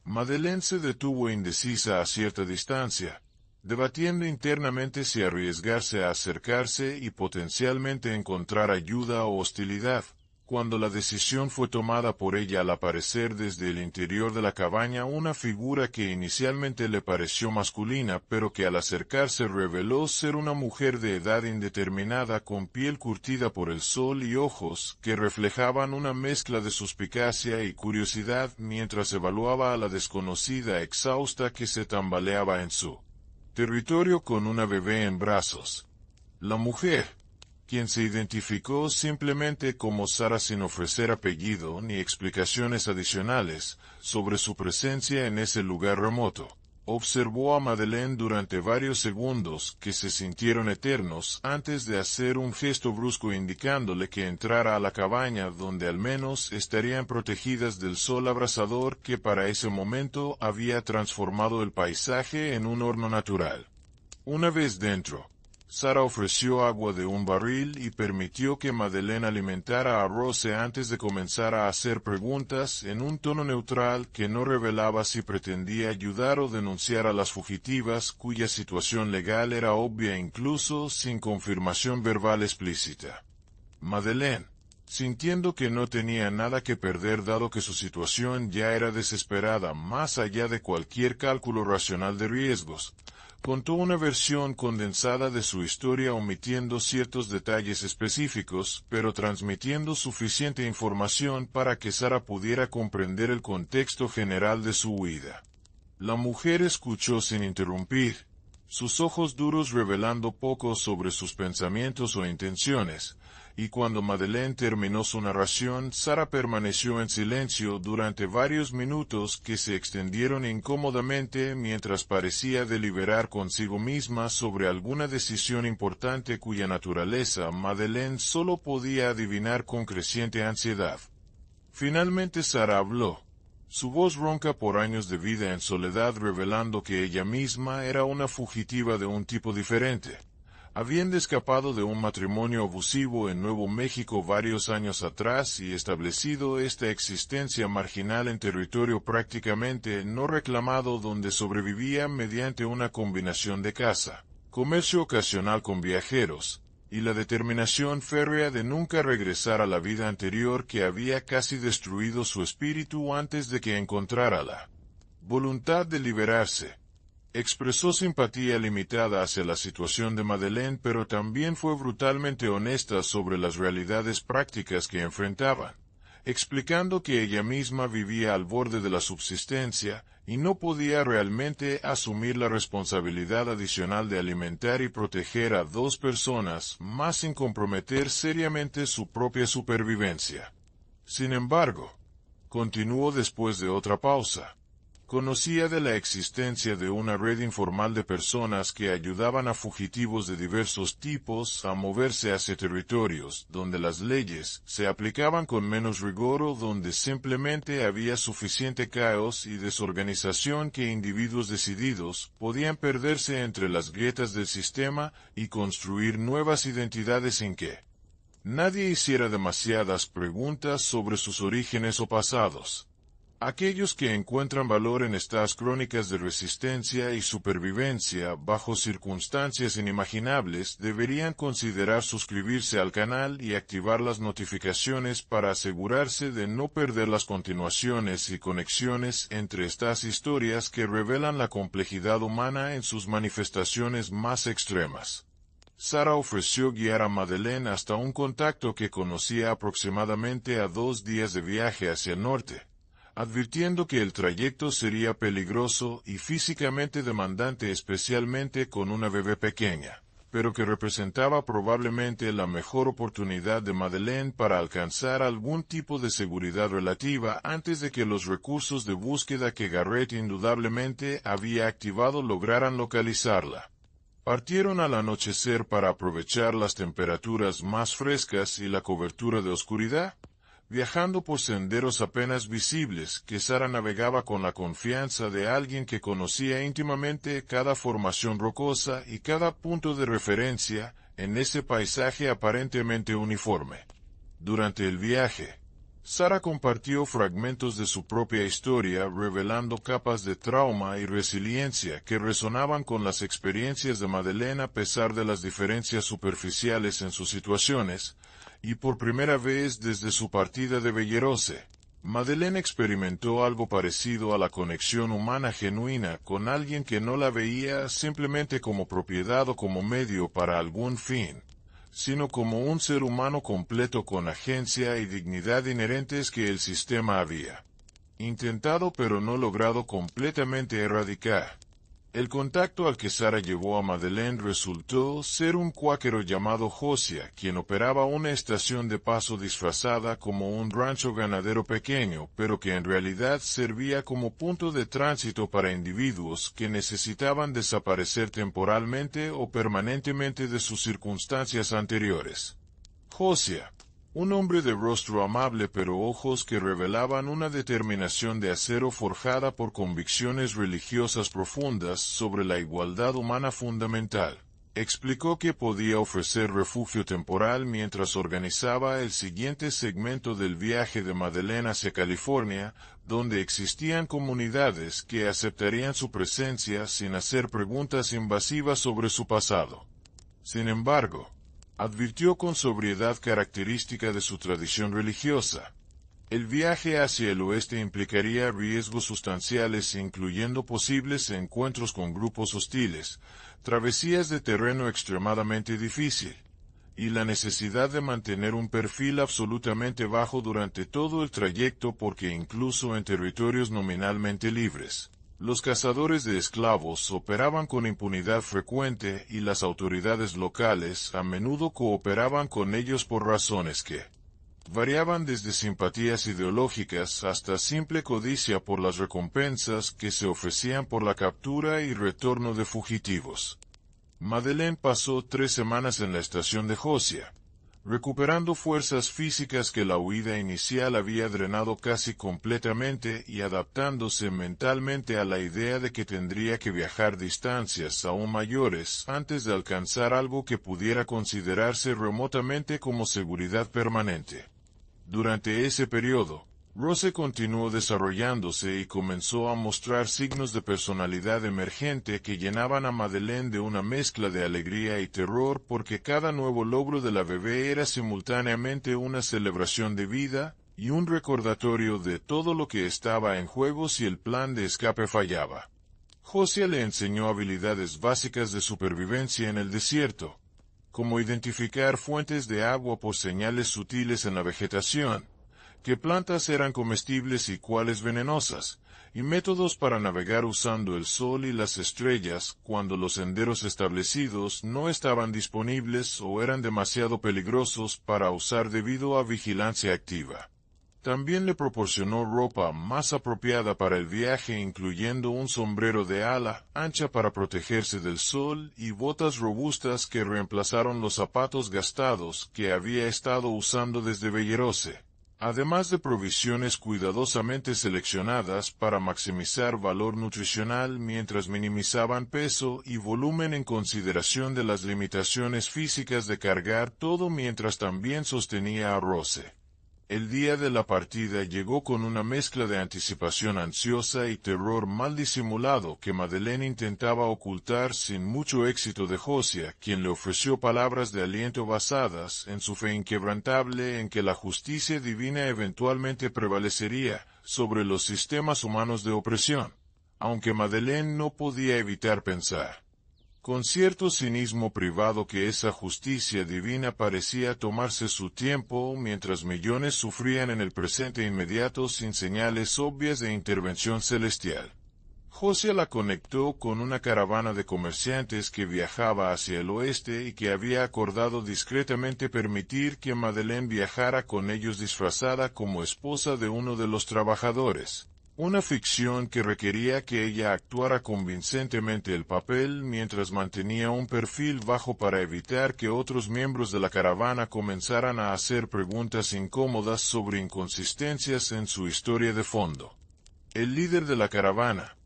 Madeleine se detuvo indecisa a cierta distancia, debatiendo internamente si arriesgarse a acercarse y potencialmente encontrar ayuda o hostilidad. Cuando la decisión fue tomada por ella al aparecer desde el interior de la cabaña una figura que inicialmente le pareció masculina, pero que al acercarse reveló ser una mujer de edad indeterminada con piel curtida por el sol y ojos que reflejaban una mezcla de suspicacia y curiosidad mientras evaluaba a la desconocida exhausta que se tambaleaba en su territorio con una bebé en brazos. La mujer, quien se identificó simplemente como Sara sin ofrecer apellido ni explicaciones adicionales sobre su presencia en ese lugar remoto, observó a Madeleine durante varios segundos que se sintieron eternos antes de hacer un gesto brusco indicándole que entrara a la cabaña donde al menos estarían protegidas del sol abrasador que para ese momento había transformado el paisaje en un horno natural. Una vez dentro, Sara ofreció agua de un barril y permitió que Madeleine alimentara a Rose antes de comenzar a hacer preguntas en un tono neutral que no revelaba si pretendía ayudar o denunciar a las fugitivas cuya situación legal era obvia incluso sin confirmación verbal explícita. Madeleine, sintiendo que no tenía nada que perder dado que su situación ya era desesperada más allá de cualquier cálculo racional de riesgos, contó una versión condensada de su historia omitiendo ciertos detalles específicos, pero transmitiendo suficiente información para que Sara pudiera comprender el contexto general de su huida. La mujer escuchó sin interrumpir, sus ojos duros revelando poco sobre sus pensamientos o intenciones, y cuando Madeleine terminó su narración, Sara permaneció en silencio durante varios minutos que se extendieron incómodamente mientras parecía deliberar consigo misma sobre alguna decisión importante cuya naturaleza Madeleine solo podía adivinar con creciente ansiedad. Finalmente Sara habló, su voz ronca por años de vida en soledad revelando que ella misma era una fugitiva de un tipo diferente. Habiendo escapado de un matrimonio abusivo en Nuevo México varios años atrás y establecido esta existencia marginal en territorio prácticamente no reclamado donde sobrevivía mediante una combinación de caza, comercio ocasional con viajeros, y la determinación férrea de nunca regresar a la vida anterior que había casi destruido su espíritu antes de que encontrara la voluntad de liberarse. Expresó simpatía limitada hacia la situación de Madeleine, pero también fue brutalmente honesta sobre las realidades prácticas que enfrentaban, explicando que ella misma vivía al borde de la subsistencia y no podía realmente asumir la responsabilidad adicional de alimentar y proteger a dos personas más sin comprometer seriamente su propia supervivencia. Sin embargo, continuó después de otra pausa. Conocía de la existencia de una red informal de personas que ayudaban a fugitivos de diversos tipos a moverse hacia territorios donde las leyes se aplicaban con menos rigor o donde simplemente había suficiente caos y desorganización que individuos decididos podían perderse entre las grietas del sistema y construir nuevas identidades sin que nadie hiciera demasiadas preguntas sobre sus orígenes o pasados. Aquellos que encuentran valor en estas crónicas de resistencia y supervivencia bajo circunstancias inimaginables deberían considerar suscribirse al canal y activar las notificaciones para asegurarse de no perder las continuaciones y conexiones entre estas historias que revelan la complejidad humana en sus manifestaciones más extremas. Sara ofreció guiar a Madeleine hasta un contacto que conocía aproximadamente a 2 días de viaje hacia el norte, advirtiendo que el trayecto sería peligroso y físicamente demandante especialmente con una bebé pequeña, pero que representaba probablemente la mejor oportunidad de Madeleine para alcanzar algún tipo de seguridad relativa antes de que los recursos de búsqueda que Garrett indudablemente había activado lograran localizarla. Partieron al anochecer para aprovechar las temperaturas más frescas y la cobertura de oscuridad, viajando por senderos apenas visibles que Sara navegaba con la confianza de alguien que conocía íntimamente cada formación rocosa y cada punto de referencia en ese paisaje aparentemente uniforme. Durante el viaje, Sara compartió fragmentos de su propia historia, revelando capas de trauma y resiliencia que resonaban con las experiencias de Madeleine a pesar de las diferencias superficiales en sus situaciones, y por primera vez desde su partida de Bellerose, Madeleine experimentó algo parecido a la conexión humana genuina con alguien que no la veía simplemente como propiedad o como medio para algún fin, sino como un ser humano completo con agencia y dignidad inherentes que el sistema había intentado pero no logrado completamente erradicar. El contacto al que Sara llevó a Madeleine resultó ser un cuáquero llamado Josiah, quien operaba una estación de paso disfrazada como un rancho ganadero pequeño, pero que en realidad servía como punto de tránsito para individuos que necesitaban desaparecer temporalmente o permanentemente de sus circunstancias anteriores. Josiah, un hombre de rostro amable pero ojos que revelaban una determinación de acero forjada por convicciones religiosas profundas sobre la igualdad humana fundamental, explicó que podía ofrecer refugio temporal mientras organizaba el siguiente segmento del viaje de Madeleine hacia California, donde existían comunidades que aceptarían su presencia sin hacer preguntas invasivas sobre su pasado. Sin embargo, advirtió con sobriedad característica de su tradición religiosa. El viaje hacia el oeste implicaría riesgos sustanciales incluyendo posibles encuentros con grupos hostiles, travesías de terreno extremadamente difícil, y la necesidad de mantener un perfil absolutamente bajo durante todo el trayecto porque incluso en territorios nominalmente libres, los cazadores de esclavos operaban con impunidad frecuente y las autoridades locales a menudo cooperaban con ellos por razones que variaban desde simpatías ideológicas hasta simple codicia por las recompensas que se ofrecían por la captura y retorno de fugitivos. Madeleine pasó 3 semanas en la estación de Josiah, recuperando fuerzas físicas que la huida inicial había drenado casi completamente y adaptándose mentalmente a la idea de que tendría que viajar distancias aún mayores antes de alcanzar algo que pudiera considerarse remotamente como seguridad permanente. Durante ese periodo, Rose continuó desarrollándose y comenzó a mostrar signos de personalidad emergente que llenaban a Madeleine de una mezcla de alegría y terror porque cada nuevo logro de la bebé era simultáneamente una celebración de vida y un recordatorio de todo lo que estaba en juego si el plan de escape fallaba. Josiah le enseñó habilidades básicas de supervivencia en el desierto, como identificar fuentes de agua por señales sutiles en la vegetación, qué plantas eran comestibles y cuáles venenosas, y métodos para navegar usando el sol y las estrellas cuando los senderos establecidos no estaban disponibles o eran demasiado peligrosos para usar debido a vigilancia activa. También le proporcionó ropa más apropiada para el viaje, incluyendo un sombrero de ala ancha para protegerse del sol y botas robustas que reemplazaron los zapatos gastados que había estado usando desde Bellerose, además de provisiones cuidadosamente seleccionadas para maximizar valor nutricional mientras minimizaban peso y volumen en consideración de las limitaciones físicas de cargar todo mientras también sostenía a Rose. El día de la partida llegó con una mezcla de anticipación ansiosa y terror mal disimulado que Madeleine intentaba ocultar sin mucho éxito de Josiah, quien le ofreció palabras de aliento basadas en su fe inquebrantable en que la justicia divina eventualmente prevalecería sobre los sistemas humanos de opresión, aunque Madeleine no podía evitar pensar con cierto cinismo privado que esa justicia divina parecía tomarse su tiempo mientras millones sufrían en el presente inmediato sin señales obvias de intervención celestial. Josiah la conectó con una caravana de comerciantes que viajaba hacia el oeste y que había acordado discretamente permitir que Madeleine viajara con ellos disfrazada como esposa de uno de los trabajadores. Una ficción que requería que ella actuara convincentemente el papel mientras mantenía un perfil bajo para evitar que otros miembros de la caravana comenzaran a hacer preguntas incómodas sobre inconsistencias en su historia de fondo. El líder de la caravana,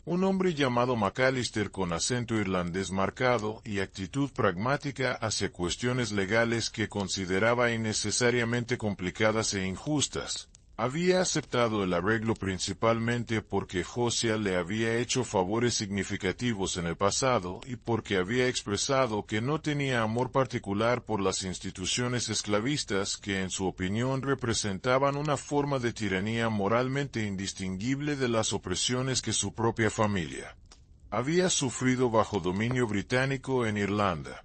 Un hombre llamado McAllister con acento irlandés marcado y actitud pragmática hacia cuestiones legales que consideraba innecesariamente complicadas e injustas. Había aceptado el arreglo principalmente porque Josiah le había hecho favores significativos en el pasado y porque había expresado que no tenía amor particular por las instituciones esclavistas que en su opinión representaban una forma de tiranía moralmente indistinguible de las opresiones que su propia familia había sufrido bajo dominio británico en Irlanda.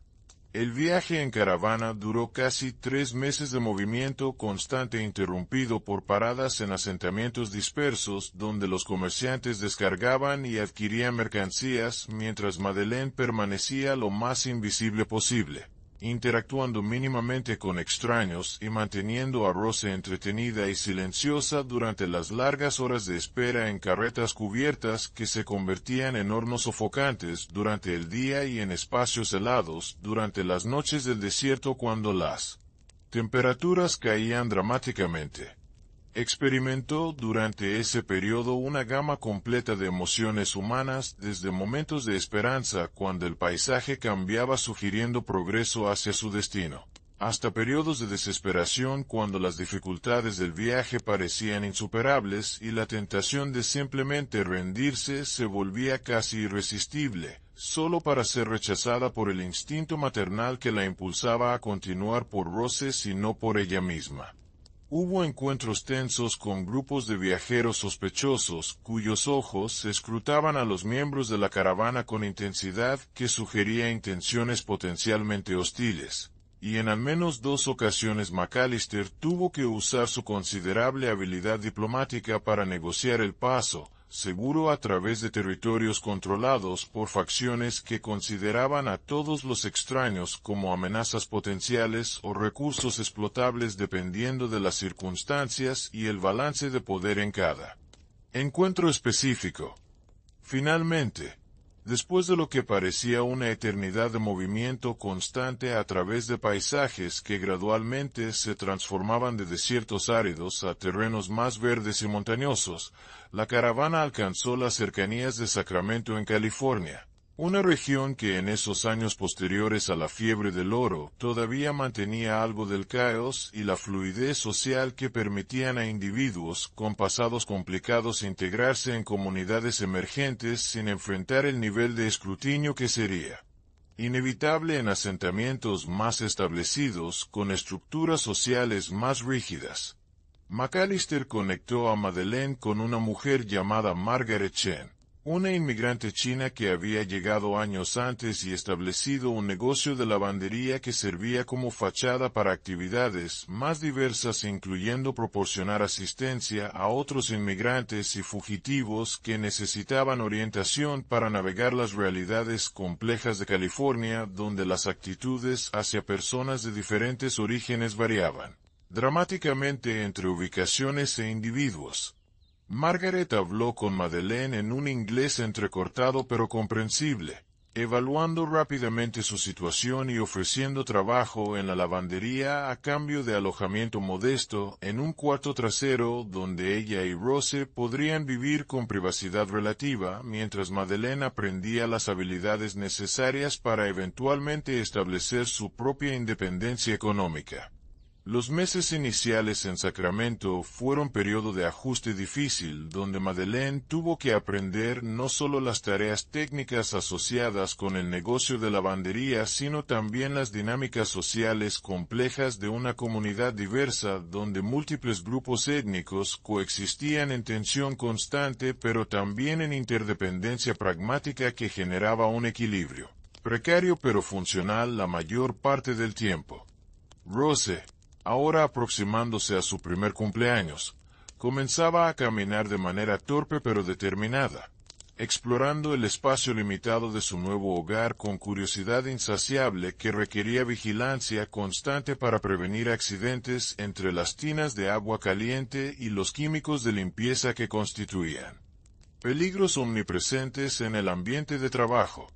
El viaje en caravana duró casi 3 meses de movimiento constante interrumpido por paradas en asentamientos dispersos donde los comerciantes descargaban y adquirían mercancías mientras Madeleine permanecía lo más invisible posible, interactuando mínimamente con extraños y manteniendo a Rose entretenida y silenciosa durante las largas horas de espera en carretas cubiertas que se convertían en hornos sofocantes durante el día y en espacios helados durante las noches del desierto cuando las temperaturas caían dramáticamente. Experimentó durante ese periodo una gama completa de emociones humanas, desde momentos de esperanza cuando el paisaje cambiaba sugiriendo progreso hacia su destino, hasta periodos de desesperación cuando las dificultades del viaje parecían insuperables y la tentación de simplemente rendirse se volvía casi irresistible, solo para ser rechazada por el instinto maternal que la impulsaba a continuar por Rose y no por ella misma. Hubo encuentros tensos con grupos de viajeros sospechosos, cuyos ojos escrutaban a los miembros de la caravana con intensidad que sugería intenciones potencialmente hostiles, y en al menos 2 ocasiones McAllister tuvo que usar su considerable habilidad diplomática para negociar el paso seguro a través de territorios controlados por facciones que consideraban a todos los extraños como amenazas potenciales o recursos explotables dependiendo de las circunstancias y el balance de poder en cada encuentro específico. Finalmente, después de lo que parecía una eternidad de movimiento constante a través de paisajes que gradualmente se transformaban de desiertos áridos a terrenos más verdes y montañosos, la caravana alcanzó las cercanías de Sacramento en California, una región que en esos años posteriores a la fiebre del oro todavía mantenía algo del caos y la fluidez social que permitían a individuos con pasados complicados integrarse en comunidades emergentes sin enfrentar el nivel de escrutinio que sería inevitable en asentamientos más establecidos con estructuras sociales más rígidas. McAllister conectó a Madeleine con una mujer llamada Margaret Chen, una inmigrante china que había llegado años antes y establecido un negocio de lavandería que servía como fachada para actividades más diversas, incluyendo proporcionar asistencia a otros inmigrantes y fugitivos que necesitaban orientación para navegar las realidades complejas de California, donde las actitudes hacia personas de diferentes orígenes variaban dramáticamente entre ubicaciones e individuos. Margaret habló con Madeleine en un inglés entrecortado pero comprensible, evaluando rápidamente su situación y ofreciendo trabajo en la lavandería a cambio de alojamiento modesto en un cuarto trasero donde ella y Rose podrían vivir con privacidad relativa mientras Madeleine aprendía las habilidades necesarias para eventualmente establecer su propia independencia económica. Los meses iniciales en Sacramento fueron periodo de ajuste difícil, donde Madeleine tuvo que aprender no solo las tareas técnicas asociadas con el negocio de lavandería, sino también las dinámicas sociales complejas de una comunidad diversa, donde múltiples grupos étnicos coexistían en tensión constante, pero también en interdependencia pragmática que generaba un equilibrio precario pero funcional la mayor parte del tiempo. Rose, ahora aproximándose a su primer cumpleaños, comenzaba a caminar de manera torpe pero determinada, explorando el espacio limitado de su nuevo hogar con curiosidad insaciable que requería vigilancia constante para prevenir accidentes entre las tinas de agua caliente y los químicos de limpieza que constituían peligros omnipresentes en el ambiente de trabajo.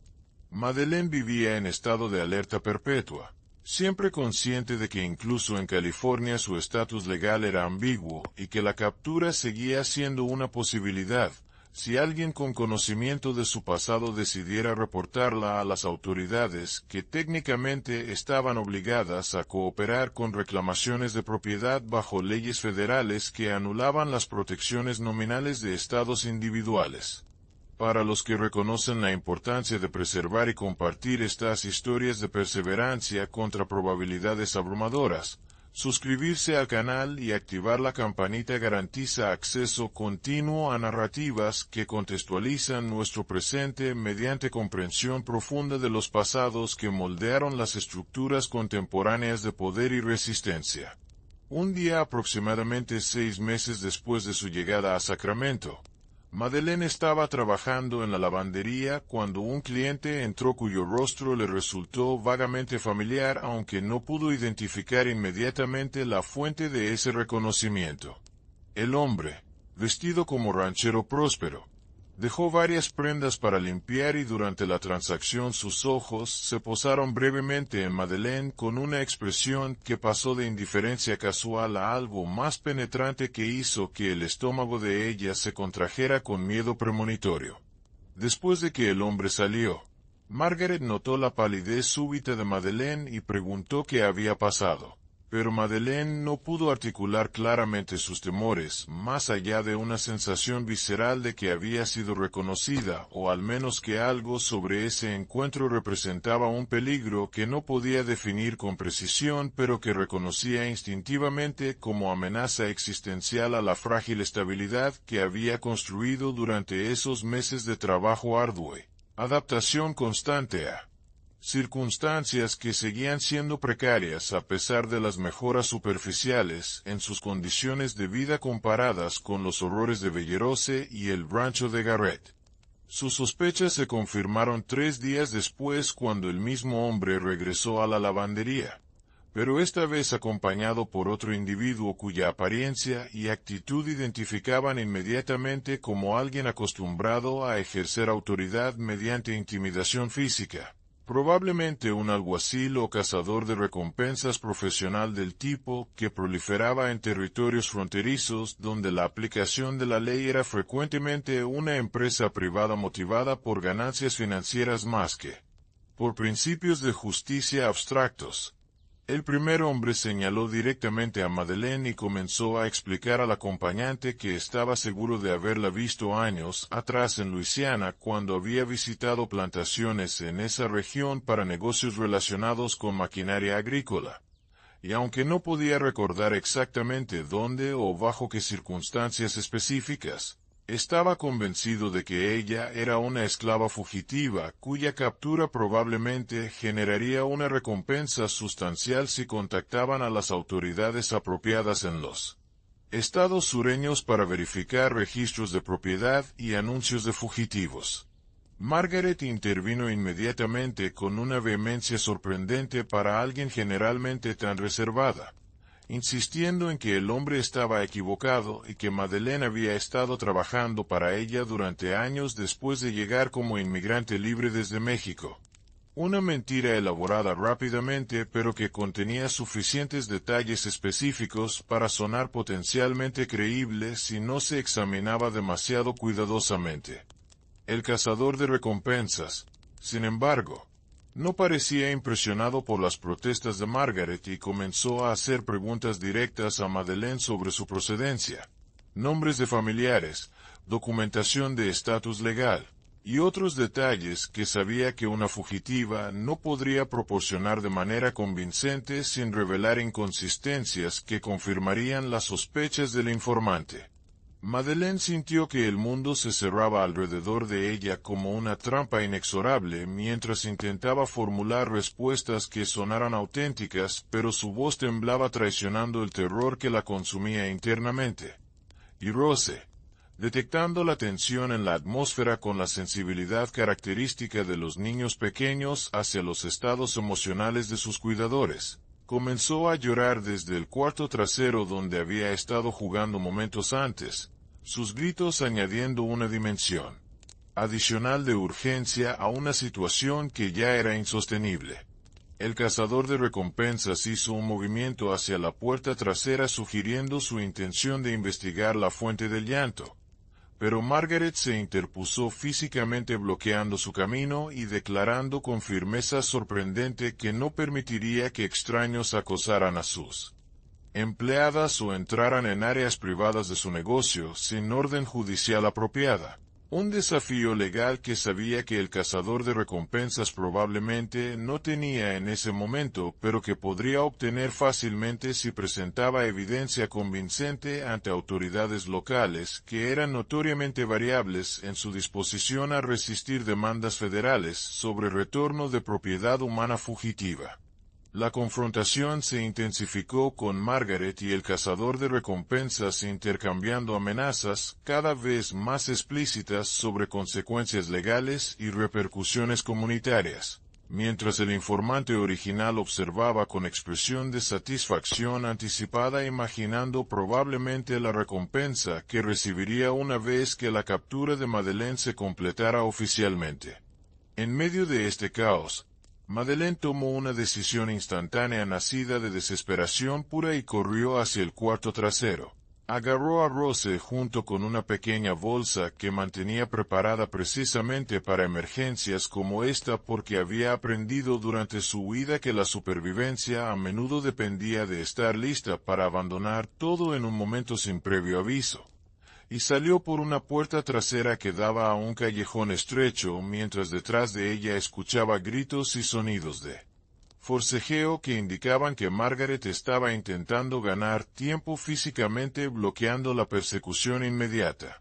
Madeleine vivía en estado de alerta perpetua, siempre consciente de que incluso en California su estatus legal era ambiguo y que la captura seguía siendo una posibilidad, Si alguien con conocimiento de su pasado decidiera reportarla a las autoridades, que técnicamente estaban obligadas a cooperar con reclamaciones de propiedad bajo leyes federales que anulaban las protecciones nominales de estados individuales. Para los que reconocen la importancia de preservar y compartir estas historias de perseverancia contra probabilidades abrumadoras, suscribirse al canal y activar la campanita garantiza acceso continuo a narrativas que contextualizan nuestro presente mediante comprensión profunda de los pasados que moldearon las estructuras contemporáneas de poder y resistencia. Un día aproximadamente 6 meses después de su llegada a Sacramento, Madeleine estaba trabajando en la lavandería cuando un cliente entró cuyo rostro le resultó vagamente familiar, aunque no pudo identificar inmediatamente la fuente de ese reconocimiento. El hombre, vestido como ranchero próspero, dejó varias prendas para limpiar y durante la transacción sus ojos se posaron brevemente en Madeleine con una expresión que pasó de indiferencia casual a algo más penetrante que hizo que el estómago de ella se contrajera con miedo premonitorio. Después de que el hombre salió, Margaret notó la palidez súbita de Madeleine y preguntó qué había pasado. Pero Madeleine no pudo articular claramente sus temores, más allá de una sensación visceral de que había sido reconocida, o al menos que algo sobre ese encuentro representaba un peligro que no podía definir con precisión, pero que reconocía instintivamente como amenaza existencial a la frágil estabilidad que había construido durante esos meses de trabajo arduo, adaptación constante a circunstancias que seguían siendo precarias a pesar de las mejoras superficiales en sus condiciones de vida comparadas con los horrores de Bellerose y el rancho de Garrett. Sus sospechas se confirmaron 3 días después cuando el mismo hombre regresó a la lavandería, pero esta vez acompañado por otro individuo cuya apariencia y actitud identificaban inmediatamente como alguien acostumbrado a ejercer autoridad mediante intimidación física. Probablemente un alguacil o cazador de recompensas profesional del tipo que proliferaba en territorios fronterizos donde la aplicación de la ley era frecuentemente una empresa privada motivada por ganancias financieras más que por principios de justicia abstractos. El primer hombre señaló directamente a Madeleine y comenzó a explicar al acompañante que estaba seguro de haberla visto años atrás en Luisiana cuando había visitado plantaciones en esa región para negocios relacionados con maquinaria agrícola. Y aunque no podía recordar exactamente dónde o bajo qué circunstancias específicas, estaba convencido de que ella era una esclava fugitiva, cuya captura probablemente generaría una recompensa sustancial si contactaban a las autoridades apropiadas en los estados sureños para verificar registros de propiedad y anuncios de fugitivos. Margaret intervino inmediatamente con una vehemencia sorprendente para alguien generalmente tan reservada, insistiendo en que el hombre estaba equivocado y que Madeleine había estado trabajando para ella durante años después de llegar como inmigrante libre desde México. Una mentira elaborada rápidamente pero que contenía suficientes detalles específicos para sonar potencialmente creíble si no se examinaba demasiado cuidadosamente. El cazador de recompensas, sin embargo, no parecía impresionado por las protestas de Margaret y comenzó a hacer preguntas directas a Madeleine sobre su procedencia, nombres de familiares, documentación de estatus legal, y otros detalles que sabía que una fugitiva no podría proporcionar de manera convincente sin revelar inconsistencias que confirmarían las sospechas del informante. Madeleine sintió que el mundo se cerraba alrededor de ella como una trampa inexorable mientras intentaba formular respuestas que sonaran auténticas, pero su voz temblaba traicionando el terror que la consumía internamente. Y Rose, detectando la tensión en la atmósfera con la sensibilidad característica de los niños pequeños hacia los estados emocionales de sus cuidadores, comenzó a llorar desde el cuarto trasero donde había estado jugando momentos antes, sus gritos añadiendo una dimensión adicional de urgencia a una situación que ya era insostenible. El cazador de recompensas hizo un movimiento hacia la puerta trasera sugiriendo su intención de investigar la fuente del llanto, pero Margaret se interpuso físicamente bloqueando su camino y declarando con firmeza sorprendente que no permitiría que extraños acosaran a sus empleadas o entraran en áreas privadas de su negocio sin orden judicial apropiada. Un desafío legal que sabía que el cazador de recompensas probablemente no tenía en ese momento, pero que podría obtener fácilmente si presentaba evidencia convincente ante autoridades locales, que eran notoriamente variables en su disposición a resistir demandas federales sobre retorno de propiedad humana fugitiva. La confrontación se intensificó con Margaret y el cazador de recompensas intercambiando amenazas cada vez más explícitas sobre consecuencias legales y repercusiones comunitarias, mientras el informante original observaba con expresión de satisfacción anticipada imaginando probablemente la recompensa que recibiría una vez que la captura de Madeleine se completara oficialmente. En medio de este caos, Madeleine tomó una decisión instantánea nacida de desesperación pura y corrió hacia el cuarto trasero. Agarró a Rose junto con una pequeña bolsa que mantenía preparada precisamente para emergencias como esta porque había aprendido durante su huida que la supervivencia a menudo dependía de estar lista para abandonar todo en un momento sin previo aviso. Y salió por una puerta trasera que daba a un callejón estrecho mientras detrás de ella escuchaba gritos y sonidos de forcejeo que indicaban que Margaret estaba intentando ganar tiempo físicamente bloqueando la persecución inmediata.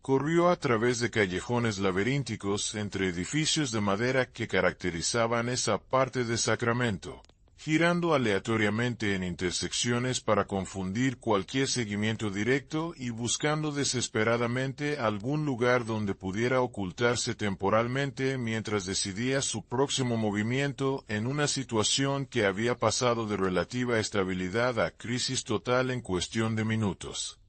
Corrió a través de callejones laberínticos entre edificios de madera que caracterizaban esa parte de Sacramento, girando aleatoriamente en intersecciones para confundir cualquier seguimiento directo y buscando desesperadamente algún lugar donde pudiera ocultarse temporalmente mientras decidía su próximo movimiento en una situación que había pasado de relativa estabilidad a crisis total en cuestión de minutos.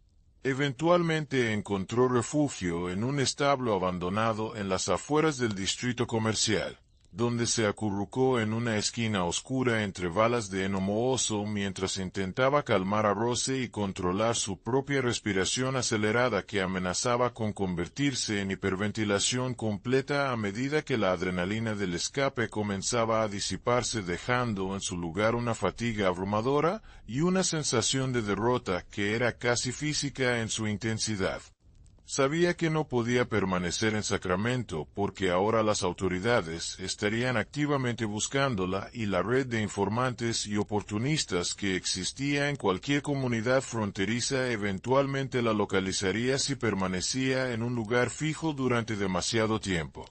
Eventualmente encontró refugio en un establo abandonado en las afueras del distrito comercial, donde se acurrucó en una esquina oscura entre balas de heno mohoso mientras intentaba calmar a Rose y controlar su propia respiración acelerada que amenazaba con convertirse en hiperventilación completa a medida que la adrenalina del escape comenzaba a disiparse dejando en su lugar una fatiga abrumadora y una sensación de derrota que era casi física en su intensidad. Sabía que no podía permanecer en Sacramento porque ahora las autoridades estarían activamente buscándola y la red de informantes y oportunistas que existía en cualquier comunidad fronteriza eventualmente la localizaría si permanecía en un lugar fijo durante demasiado tiempo.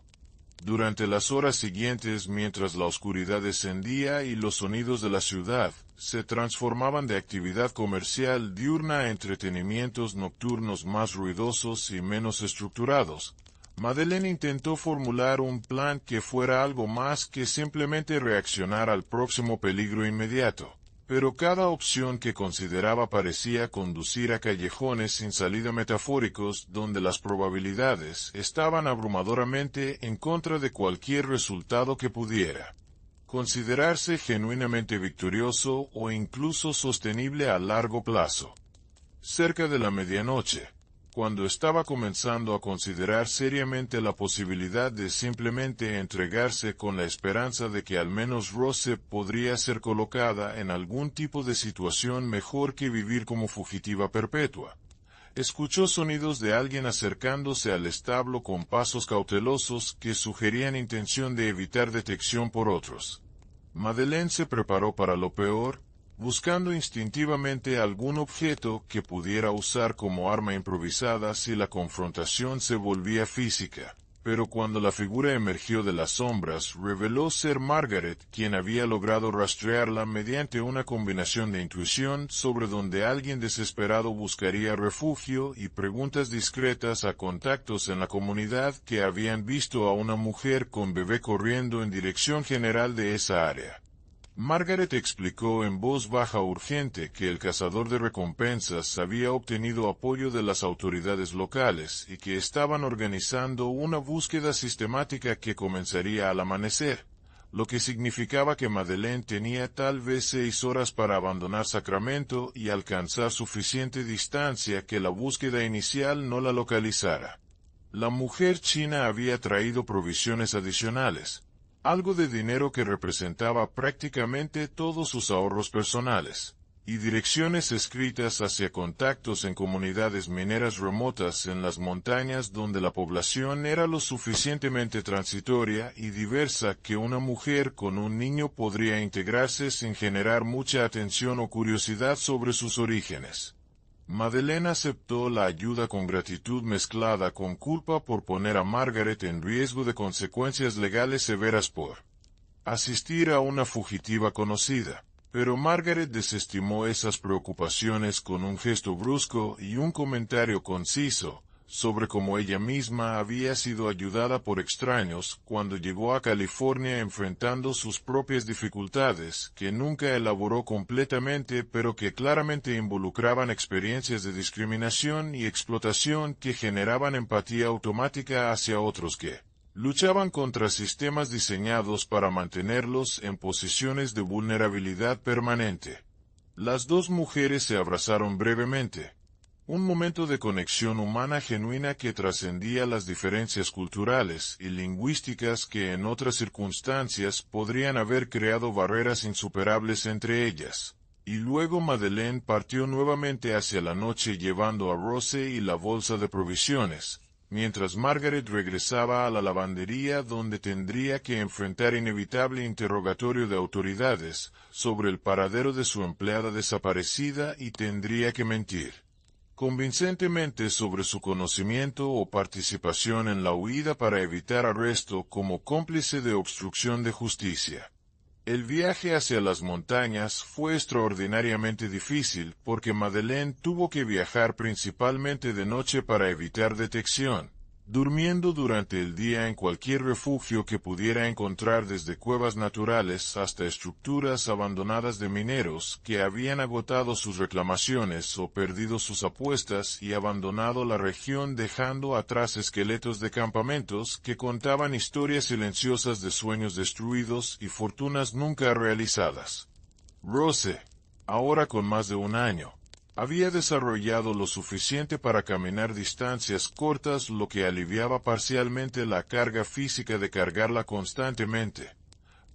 Durante las horas siguientes, mientras la oscuridad descendía y los sonidos de la ciudad se transformaban de actividad comercial diurna a entretenimientos nocturnos más ruidosos y menos estructurados, Madeleine intentó formular un plan que fuera algo más que simplemente reaccionar al próximo peligro inmediato. Pero cada opción que consideraba parecía conducir a callejones sin salida metafóricos donde las probabilidades estaban abrumadoramente en contra de cualquier resultado que pudiera considerarse genuinamente victorioso o incluso sostenible a largo plazo. Cerca de la medianoche, cuando estaba comenzando a considerar seriamente la posibilidad de simplemente entregarse con la esperanza de que al menos Rose podría ser colocada en algún tipo de situación mejor que vivir como fugitiva perpetua, escuchó sonidos de alguien acercándose al establo con pasos cautelosos que sugerían intención de evitar detección por otros. Madeleine se preparó para lo peor, buscando instintivamente algún objeto que pudiera usar como arma improvisada si la confrontación se volvía física. Pero cuando la figura emergió de las sombras, reveló ser Margaret, quien había logrado rastrearla mediante una combinación de intuición sobre donde alguien desesperado buscaría refugio y preguntas discretas a contactos en la comunidad que habían visto a una mujer con bebé corriendo en dirección general de esa área. Margaret explicó en voz baja urgente que el cazador de recompensas había obtenido apoyo de las autoridades locales y que estaban organizando una búsqueda sistemática que comenzaría al amanecer. lo que significaba que Madeleine tenía tal vez 6 horas para abandonar Sacramento y alcanzar suficiente distancia que la búsqueda inicial no la localizara. La mujer china había traído provisiones adicionales, algo de dinero que representaba prácticamente todos sus ahorros personales, y direcciones escritas hacia contactos en comunidades mineras remotas en las montañas donde la población era lo suficientemente transitoria y diversa que una mujer con un niño podría integrarse sin generar mucha atención o curiosidad sobre sus orígenes. Madeleine aceptó la ayuda con gratitud mezclada con culpa por poner a Margaret en riesgo de consecuencias legales severas por asistir a una fugitiva conocida. Pero Margaret desestimó esas preocupaciones con un gesto brusco y un comentario conciso sobre cómo ella misma había sido ayudada por extraños cuando llegó a California enfrentando sus propias dificultades, que nunca elaboró completamente pero que claramente involucraban experiencias de discriminación y explotación que generaban empatía automática hacia otros que luchaban contra sistemas diseñados para mantenerlos en posiciones de vulnerabilidad permanente. Las dos mujeres se abrazaron brevemente. Un momento de conexión humana genuina que trascendía las diferencias culturales y lingüísticas que en otras circunstancias podrían haber creado barreras insuperables entre ellas. Y luego Madeleine partió nuevamente hacia la noche llevando a Rose y la bolsa de provisiones, mientras Margaret regresaba a la lavandería donde tendría que enfrentar inevitable interrogatorio de autoridades sobre el paradero de su empleada desaparecida y tendría que mentir convincentemente sobre su conocimiento o participación en la huida para evitar arresto como cómplice de obstrucción de justicia. El viaje hacia las montañas fue extraordinariamente difícil porque Madeleine tuvo que viajar principalmente de noche para evitar detección, durmiendo durante el día en cualquier refugio que pudiera encontrar desde cuevas naturales hasta estructuras abandonadas de mineros que habían agotado sus reclamaciones o perdido sus apuestas y abandonado la región dejando atrás esqueletos de campamentos que contaban historias silenciosas de sueños destruidos y fortunas nunca realizadas. Rose, ahora con más de un año, había desarrollado lo suficiente para caminar distancias cortas, lo que aliviaba parcialmente la carga física de cargarla constantemente.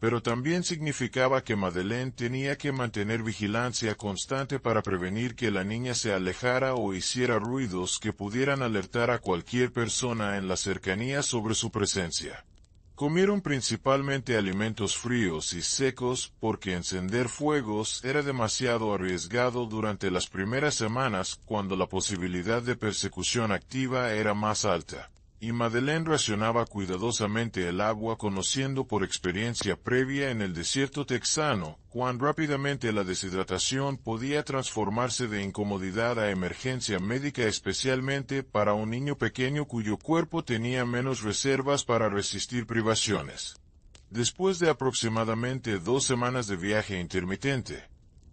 Pero también significaba que Madeleine tenía que mantener vigilancia constante para prevenir que la niña se alejara o hiciera ruidos que pudieran alertar a cualquier persona en la cercanía sobre su presencia. Comieron principalmente alimentos fríos y secos porque encender fuegos era demasiado arriesgado durante las primeras semanas cuando la posibilidad de persecución activa era más alta. Y Madeleine racionaba cuidadosamente el agua conociendo por experiencia previa en el desierto texano cuán rápidamente la deshidratación podía transformarse de incomodidad a emergencia médica, especialmente para un niño pequeño cuyo cuerpo tenía menos reservas para resistir privaciones. Después de aproximadamente 2 semanas de viaje intermitente,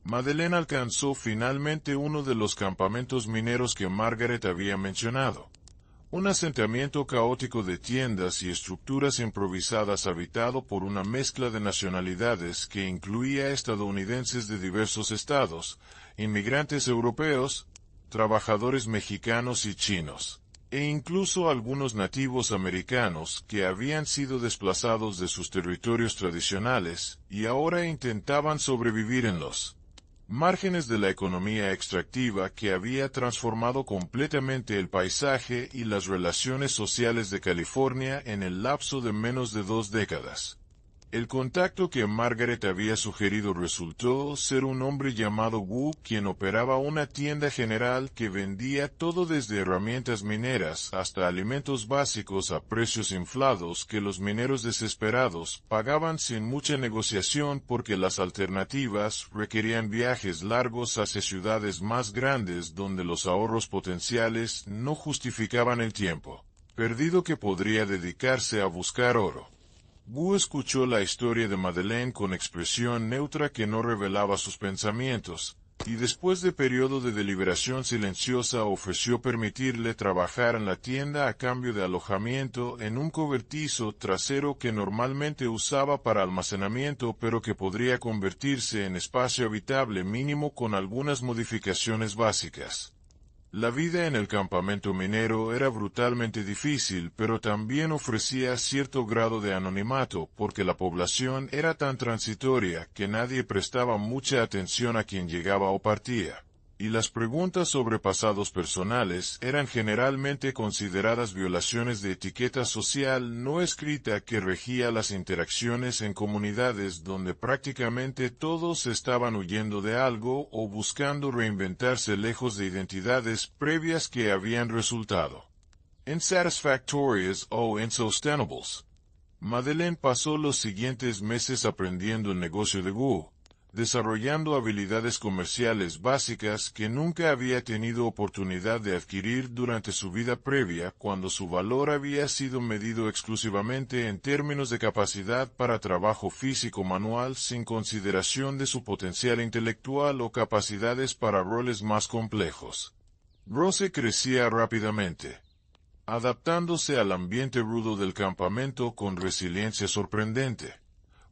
Madeleine alcanzó finalmente uno de los campamentos mineros que Margaret había mencionado. Un asentamiento caótico de tiendas y estructuras improvisadas habitado por una mezcla de nacionalidades que incluía estadounidenses de diversos estados, inmigrantes europeos, trabajadores mexicanos y chinos, e incluso algunos nativos americanos que habían sido desplazados de sus territorios tradicionales y ahora intentaban sobrevivir en los márgenes de la economía extractiva que había transformado completamente el paisaje y las relaciones sociales de California en el lapso de menos de 2 décadas. El contacto que Margaret había sugerido resultó ser un hombre llamado Wu, quien operaba una tienda general que vendía todo desde herramientas mineras hasta alimentos básicos a precios inflados que los mineros desesperados pagaban sin mucha negociación porque las alternativas requerían viajes largos hacia ciudades más grandes donde los ahorros potenciales no justificaban el tiempo perdido que podría dedicarse a buscar oro. Wu escuchó la historia de Madeleine con expresión neutra que no revelaba sus pensamientos, y después de periodo de deliberación silenciosa ofreció permitirle trabajar en la tienda a cambio de alojamiento en un cobertizo trasero que normalmente usaba para almacenamiento pero que podría convertirse en espacio habitable mínimo con algunas modificaciones básicas. La vida en el campamento minero era brutalmente difícil, pero también ofrecía cierto grado de anonimato porque la población era tan transitoria que nadie prestaba mucha atención a quien llegaba o partía, y las preguntas sobre pasados personales eran generalmente consideradas violaciones de etiqueta social no escrita que regía las interacciones en comunidades donde prácticamente todos estaban huyendo de algo o buscando reinventarse lejos de identidades previas que habían resultado insatisfactorias o insostenibles. Madeleine pasó los siguientes meses aprendiendo el negocio de Wu, desarrollando habilidades comerciales básicas que nunca había tenido oportunidad de adquirir durante su vida previa cuando su valor había sido medido exclusivamente en términos de capacidad para trabajo físico manual sin consideración de su potencial intelectual o capacidades para roles más complejos. Rose crecía rápidamente, adaptándose al ambiente rudo del campamento con resiliencia sorprendente,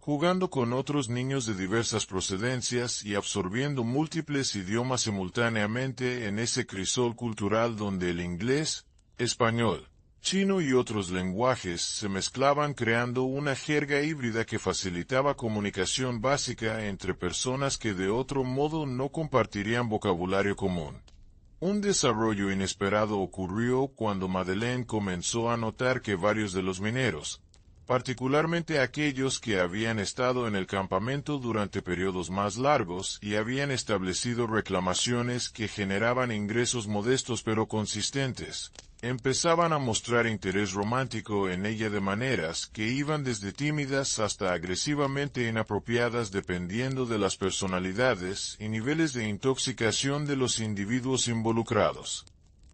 jugando con otros niños de diversas procedencias y absorbiendo múltiples idiomas simultáneamente en ese crisol cultural donde el inglés, español, chino y otros lenguajes se mezclaban creando una jerga híbrida que facilitaba comunicación básica entre personas que de otro modo no compartirían vocabulario común. Un desarrollo inesperado ocurrió cuando Madeleine comenzó a notar que varios de los mineros, particularmente aquellos que habían estado en el campamento durante periodos más largos y habían establecido reclamaciones que generaban ingresos modestos pero consistentes, empezaban a mostrar interés romántico en ella de maneras que iban desde tímidas hasta agresivamente inapropiadas dependiendo de las personalidades y niveles de intoxicación de los individuos involucrados.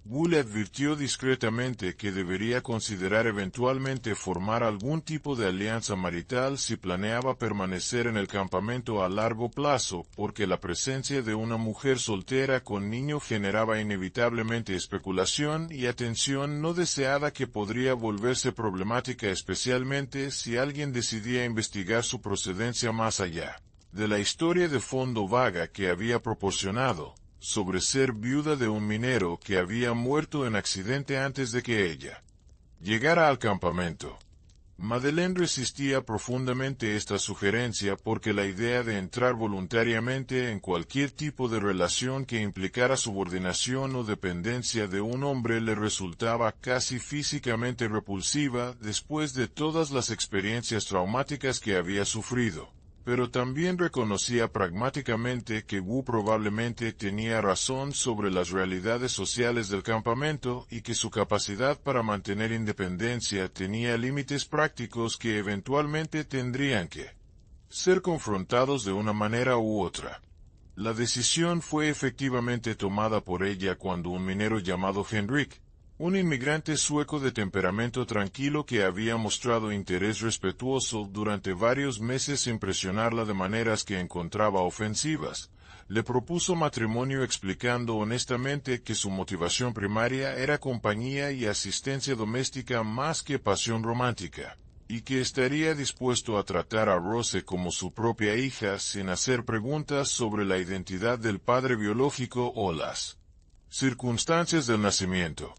Wu le advirtió discretamente que debería considerar eventualmente formar algún tipo de alianza marital si planeaba permanecer en el campamento a largo plazo, porque la presencia de una mujer soltera con niño generaba inevitablemente especulación y atención no deseada que podría volverse problemática especialmente si alguien decidía investigar su procedencia más allá de la historia de fondo vaga que había proporcionado sobre ser viuda de un minero que había muerto en accidente antes de que ella llegara al campamento. Madeleine resistía profundamente esta sugerencia porque la idea de entrar voluntariamente en cualquier tipo de relación que implicara subordinación o dependencia de un hombre le resultaba casi físicamente repulsiva después de todas las experiencias traumáticas que había sufrido. Pero también reconocía pragmáticamente que Wu probablemente tenía razón sobre las realidades sociales del campamento y que su capacidad para mantener independencia tenía límites prácticos que eventualmente tendrían que ser confrontados de una manera u otra. La decisión fue efectivamente tomada por ella cuando un minero llamado Henrik, un inmigrante sueco de temperamento tranquilo que había mostrado interés respetuoso durante varios meses sin presionarla de maneras que encontraba ofensivas, le propuso matrimonio explicando honestamente que su motivación primaria era compañía y asistencia doméstica más que pasión romántica, y que estaría dispuesto a tratar a Rose como su propia hija sin hacer preguntas sobre la identidad del padre biológico o las circunstancias del nacimiento.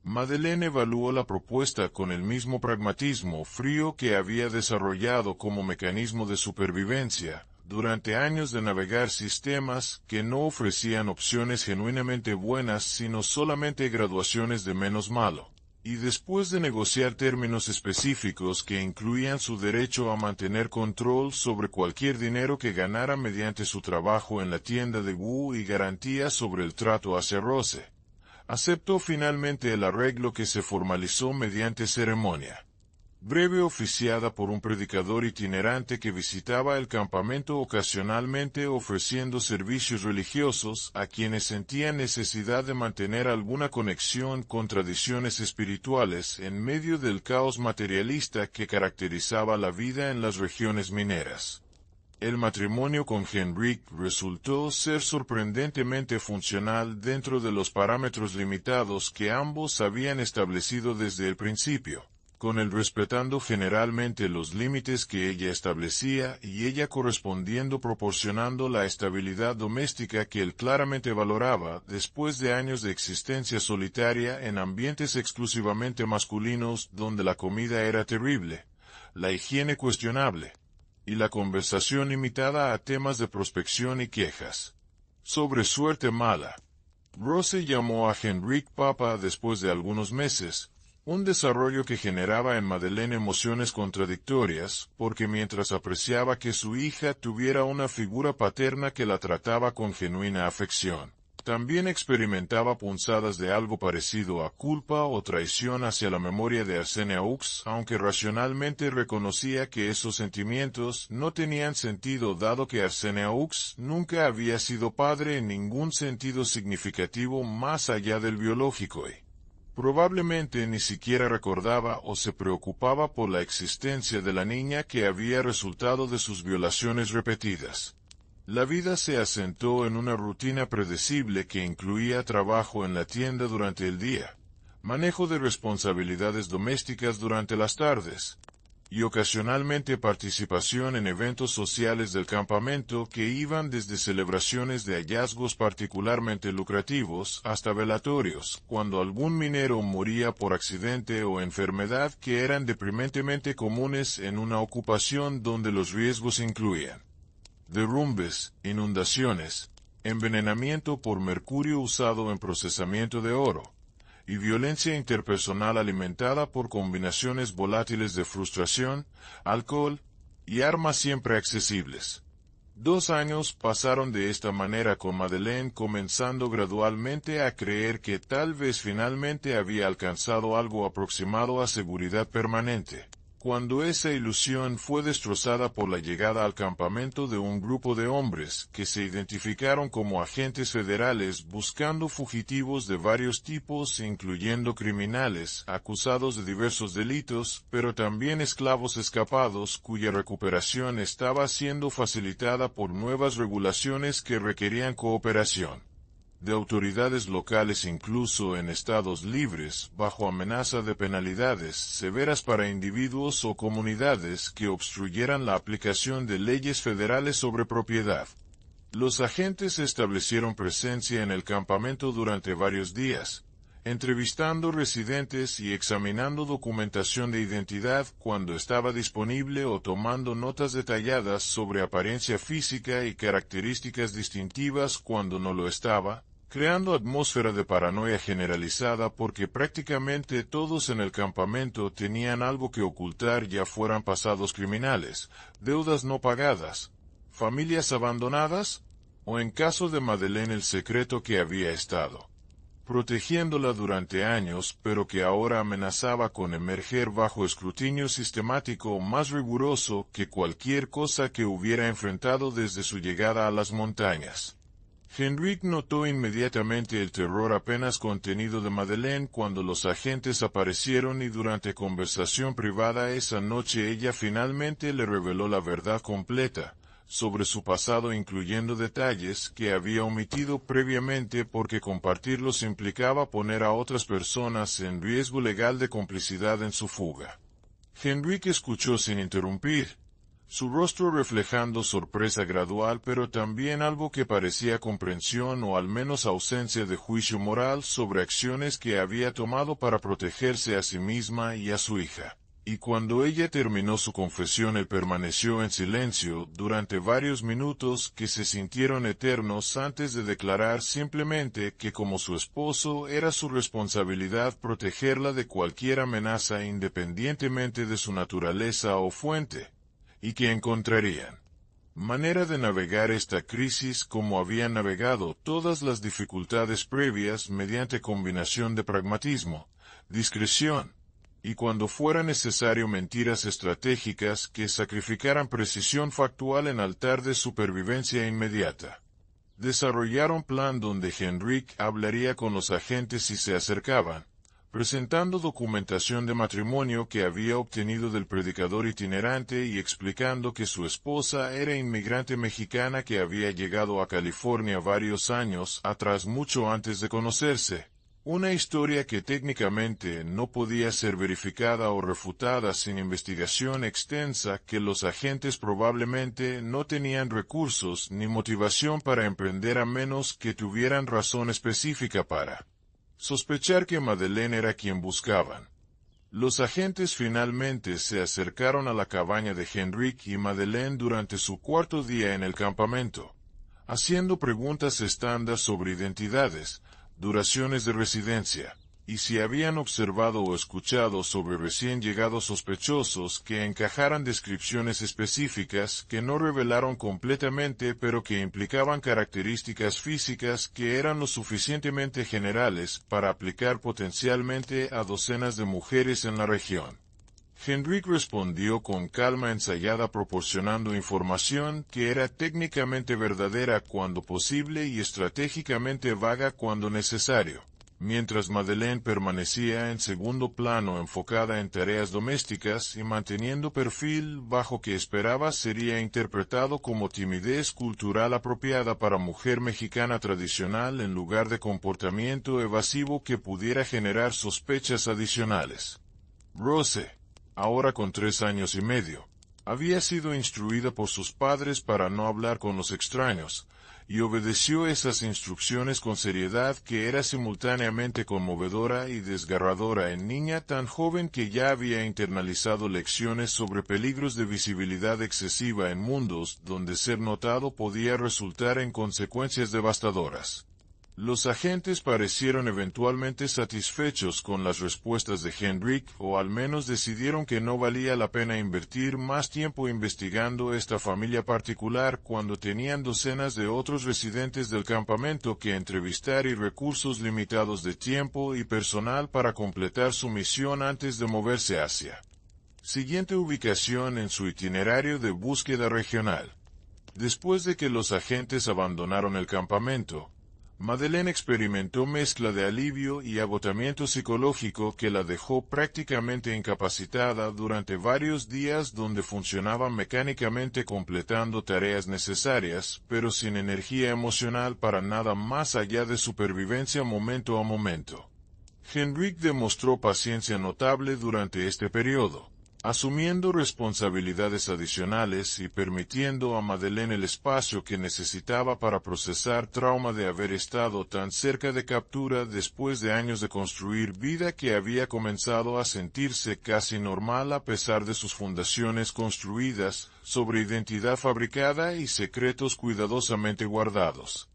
Madeleine evaluó la propuesta con el mismo pragmatismo frío que había desarrollado como mecanismo de supervivencia, durante años de navegar sistemas que no ofrecían opciones genuinamente buenas sino solamente graduaciones de menos malo, y después de negociar términos específicos que incluían su derecho a mantener control sobre cualquier dinero que ganara mediante su trabajo en la tienda de Wu y garantías sobre el trato hacia Rose, aceptó finalmente el arreglo que se formalizó mediante ceremonia breve oficiada por un predicador itinerante que visitaba el campamento ocasionalmente ofreciendo servicios religiosos a quienes sentían necesidad de mantener alguna conexión con tradiciones espirituales en medio del caos materialista que caracterizaba la vida en las regiones mineras. El matrimonio con Henrik resultó ser sorprendentemente funcional dentro de los parámetros limitados que ambos habían establecido desde el principio, con él respetando generalmente los límites que ella establecía y ella correspondiendo proporcionando la estabilidad doméstica que él claramente valoraba después de años de existencia solitaria en ambientes exclusivamente masculinos donde la comida era terrible, la higiene cuestionable, y la conversación limitada a temas de prospección y quejas. Sobre suerte mala. Rose llamó a Henrik Papa después de algunos meses, un desarrollo que generaba en Madeleine emociones contradictorias, porque mientras apreciaba que su hija tuviera una figura paterna que la trataba con genuina afección, también experimentaba punzadas de algo parecido a culpa o traición hacia la memoria de Arsène Aux, aunque racionalmente reconocía que esos sentimientos no tenían sentido dado que Arsène Aux nunca había sido padre en ningún sentido significativo más allá del biológico y probablemente ni siquiera recordaba o se preocupaba por la existencia de la niña que había resultado de sus violaciones repetidas. La vida se asentó en una rutina predecible que incluía trabajo en la tienda durante el día, manejo de responsabilidades domésticas durante las tardes, y ocasionalmente participación en eventos sociales del campamento que iban desde celebraciones de hallazgos particularmente lucrativos hasta velatorios, cuando algún minero moría por accidente o enfermedad que eran deprimentemente comunes en una ocupación donde los riesgos incluían derrumbes, inundaciones, envenenamiento por mercurio usado en procesamiento de oro, y violencia interpersonal alimentada por combinaciones volátiles de frustración, alcohol y armas siempre accesibles. 2 años pasaron de esta manera con Madeleine comenzando gradualmente a creer que tal vez finalmente había alcanzado algo aproximado a seguridad permanente, cuando esa ilusión fue destrozada por la llegada al campamento de un grupo de hombres que se identificaron como agentes federales buscando fugitivos de varios tipos, incluyendo criminales acusados de diversos delitos, pero también esclavos escapados cuya recuperación estaba siendo facilitada por nuevas regulaciones que requerían cooperación de autoridades locales incluso en estados libres, bajo amenaza de penalidades severas para individuos o comunidades que obstruyeran la aplicación de leyes federales sobre propiedad. Los agentes establecieron presencia en el campamento durante varios días, entrevistando residentes y examinando documentación de identidad cuando estaba disponible o tomando notas detalladas sobre apariencia física y características distintivas cuando no lo estaba, creando atmósfera de paranoia generalizada porque prácticamente todos en el campamento tenían algo que ocultar, ya fueran pasados criminales, deudas no pagadas, familias abandonadas, o en caso de Madeleine el secreto que había estado protegiéndola durante años, pero que ahora amenazaba con emerger bajo escrutinio sistemático más riguroso que cualquier cosa que hubiera enfrentado desde su llegada a las montañas. Henrik notó inmediatamente el terror apenas contenido de Madeleine cuando los agentes aparecieron y durante conversación privada esa noche ella finalmente le reveló la verdad completa sobre su pasado, incluyendo detalles que había omitido previamente porque compartirlos implicaba poner a otras personas en riesgo legal de complicidad en su fuga. Henrik escuchó sin interrumpir, su rostro reflejando sorpresa gradual pero también algo que parecía comprensión o al menos ausencia de juicio moral sobre acciones que había tomado para protegerse a sí misma y a su hija. Y cuando ella terminó su confesión él permaneció en silencio durante varios minutos que se sintieron eternos antes de declarar simplemente que como su esposo era su responsabilidad protegerla de cualquier amenaza independientemente de su naturaleza o fuente, y que encontrarían manera de navegar esta crisis como habían navegado todas las dificultades previas mediante combinación de pragmatismo, discreción, y cuando fuera necesario mentiras estratégicas que sacrificaran precisión factual en altar de supervivencia inmediata. Desarrollaron plan donde Henrik hablaría con los agentes si se acercaban, presentando documentación de matrimonio que había obtenido del predicador itinerante y explicando que su esposa era inmigrante mexicana que había llegado a California varios años atrás, mucho antes de conocerse. Una historia que técnicamente no podía ser verificada o refutada sin investigación extensa, que los agentes probablemente no tenían recursos ni motivación para emprender a menos que tuvieran razón específica para sospechar que Madeleine era quien buscaban. Los agentes finalmente se acercaron a la cabaña de Henrik y Madeleine durante su cuarto día en el campamento, haciendo preguntas estándar sobre identidades, duraciones de residencia, y si habían observado o escuchado sobre recién llegados sospechosos que encajaran descripciones específicas que no revelaron completamente pero que implicaban características físicas que eran lo suficientemente generales para aplicar potencialmente a docenas de mujeres en la región. Henrik respondió con calma ensayada, proporcionando información que era técnicamente verdadera cuando posible y estratégicamente vaga cuando necesario, mientras Madeleine permanecía en segundo plano, enfocada en tareas domésticas y manteniendo perfil bajo que esperaba sería interpretado como timidez cultural apropiada para mujer mexicana tradicional en lugar de comportamiento evasivo que pudiera generar sospechas adicionales. Rose, ahora con 3 años y medio, había sido instruida por sus padres para no hablar con los extraños, y obedeció esas instrucciones con seriedad que era simultáneamente conmovedora y desgarradora en niña tan joven que ya había internalizado lecciones sobre peligros de visibilidad excesiva en mundos donde ser notado podía resultar en consecuencias devastadoras. Los agentes parecieron eventualmente satisfechos con las respuestas de Henrik, o al menos decidieron que no valía la pena invertir más tiempo investigando esta familia particular cuando tenían docenas de otros residentes del campamento que entrevistar y recursos limitados de tiempo y personal para completar su misión antes de moverse hacia siguiente ubicación en su itinerario de búsqueda regional. Después de que los agentes abandonaron el campamento, Madeleine experimentó mezcla de alivio y agotamiento psicológico que la dejó prácticamente incapacitada durante varios días, donde funcionaba mecánicamente completando tareas necesarias, pero sin energía emocional para nada más allá de supervivencia momento a momento. Henrik demostró paciencia notable durante este periodo, asumiendo responsabilidades adicionales y permitiendo a Madeleine el espacio que necesitaba para procesar trauma de haber estado tan cerca de captura después de años de construir vida que había comenzado a sentirse casi normal a pesar de sus fundaciones construidas sobre identidad fabricada y secretos cuidadosamente guardados.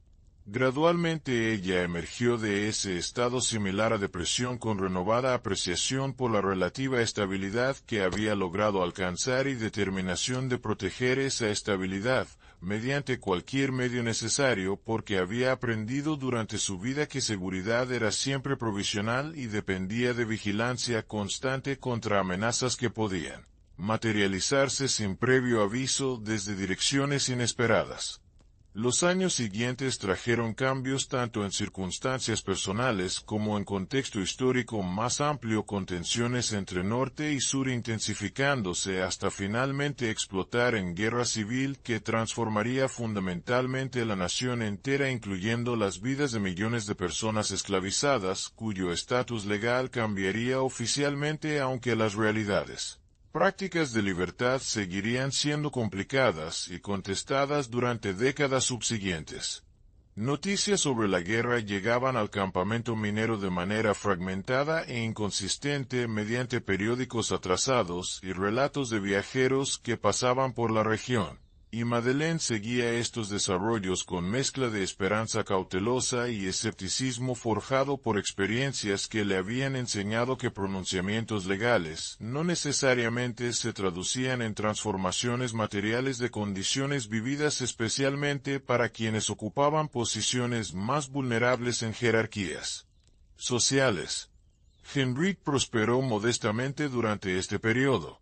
Gradualmente ella emergió de ese estado similar a depresión con renovada apreciación por la relativa estabilidad que había logrado alcanzar y determinación de proteger esa estabilidad, mediante cualquier medio necesario, porque había aprendido durante su vida que seguridad era siempre provisional y dependía de vigilancia constante contra amenazas que podían materializarse sin previo aviso desde direcciones inesperadas. Los años siguientes trajeron cambios tanto en circunstancias personales como en contexto histórico más amplio, con tensiones entre norte y sur intensificándose hasta finalmente explotar en guerra civil que transformaría fundamentalmente la nación entera, incluyendo las vidas de millones de personas esclavizadas, cuyo estatus legal cambiaría oficialmente, aunque las realidades prácticas de libertad seguirían siendo complicadas y contestadas durante décadas subsiguientes. Noticias sobre la guerra llegaban al campamento minero de manera fragmentada e inconsistente mediante periódicos atrasados y relatos de viajeros que pasaban por la región, y Madeleine seguía estos desarrollos con mezcla de esperanza cautelosa y escepticismo forjado por experiencias que le habían enseñado que pronunciamientos legales no necesariamente se traducían en transformaciones materiales de condiciones vividas, especialmente para quienes ocupaban posiciones más vulnerables en jerarquías sociales. Henrik prosperó modestamente durante este periodo.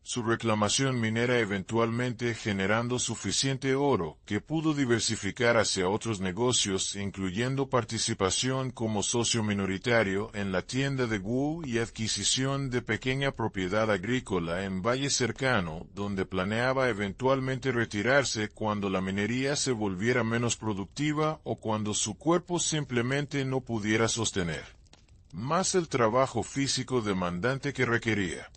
su reclamación minera eventualmente generando suficiente oro que pudo diversificar hacia otros negocios, incluyendo participación como socio minoritario en la tienda de Wu y adquisición de pequeña propiedad agrícola en valle cercano, donde planeaba eventualmente retirarse cuando la minería se volviera menos productiva o cuando su cuerpo simplemente no pudiera sostener más el trabajo físico demandante que requería.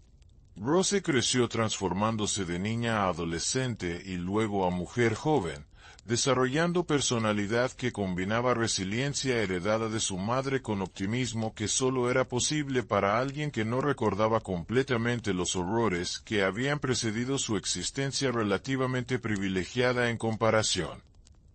Rose creció transformándose de niña a adolescente y luego a mujer joven, desarrollando personalidad que combinaba resiliencia heredada de su madre con optimismo que solo era posible para alguien que no recordaba completamente los horrores que habían precedido su existencia relativamente privilegiada en comparación.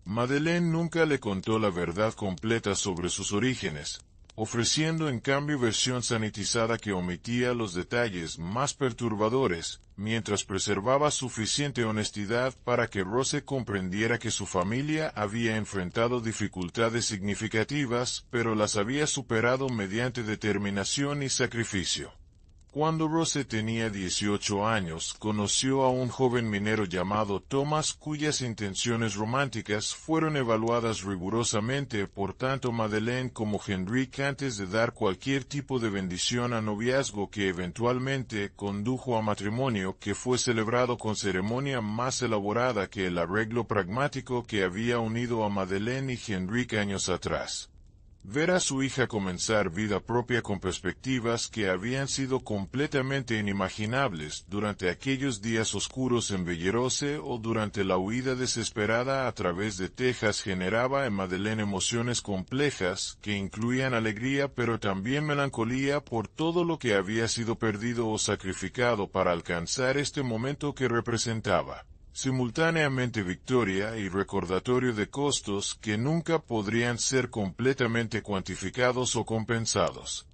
Madeleine nunca le contó la verdad completa sobre sus orígenes, ofreciendo en cambio versión sanitizada que omitía los detalles más perturbadores, mientras preservaba suficiente honestidad para que Rose comprendiera que su familia había enfrentado dificultades significativas, pero las había superado mediante determinación y sacrificio. Cuando Rose tenía 18 años, conoció a un joven minero llamado Thomas cuyas intenciones románticas fueron evaluadas rigurosamente por tanto Madeleine como Henrique antes de dar cualquier tipo de bendición a noviazgo que eventualmente condujo a matrimonio que fue celebrado con ceremonia más elaborada que el arreglo pragmático que había unido a Madeleine y Henrique años atrás. Ver a su hija comenzar vida propia con perspectivas que habían sido completamente inimaginables durante aquellos días oscuros en Bellerose o durante la huida desesperada a través de Texas generaba en Madeleine emociones complejas que incluían alegría pero también melancolía por todo lo que había sido perdido o sacrificado para alcanzar este momento que representaba simultáneamente victoria y recordatorio de costos que nunca podrían ser completamente cuantificados o compensados.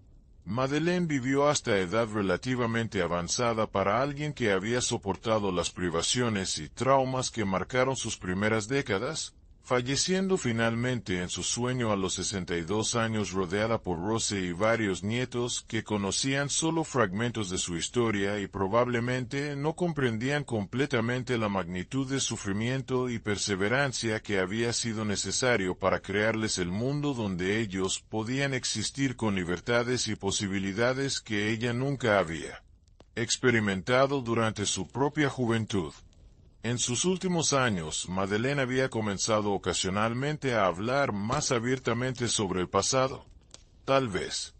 Madeleine vivió hasta edad relativamente avanzada para alguien que había soportado las privaciones y traumas que marcaron sus primeras décadas, falleciendo finalmente en su sueño a los 62 años rodeada por Rose y varios nietos que conocían solo fragmentos de su historia y probablemente no comprendían completamente la magnitud de sufrimiento y perseverancia que había sido necesario para crearles el mundo donde ellos podían existir con libertades y posibilidades que ella nunca había experimentado durante su propia juventud. En sus últimos años, Madeleine había comenzado ocasionalmente a hablar más abiertamente sobre el pasado. Tal vez,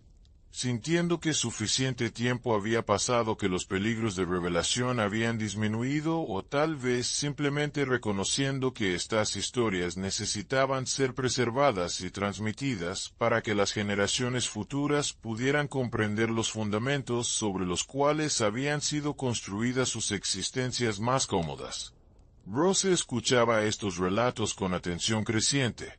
sintiendo que suficiente tiempo había pasado que los peligros de revelación habían disminuido o tal vez simplemente reconociendo que estas historias necesitaban ser preservadas y transmitidas para que las generaciones futuras pudieran comprender los fundamentos sobre los cuales habían sido construidas sus existencias más cómodas. Rose escuchaba estos relatos con atención creciente,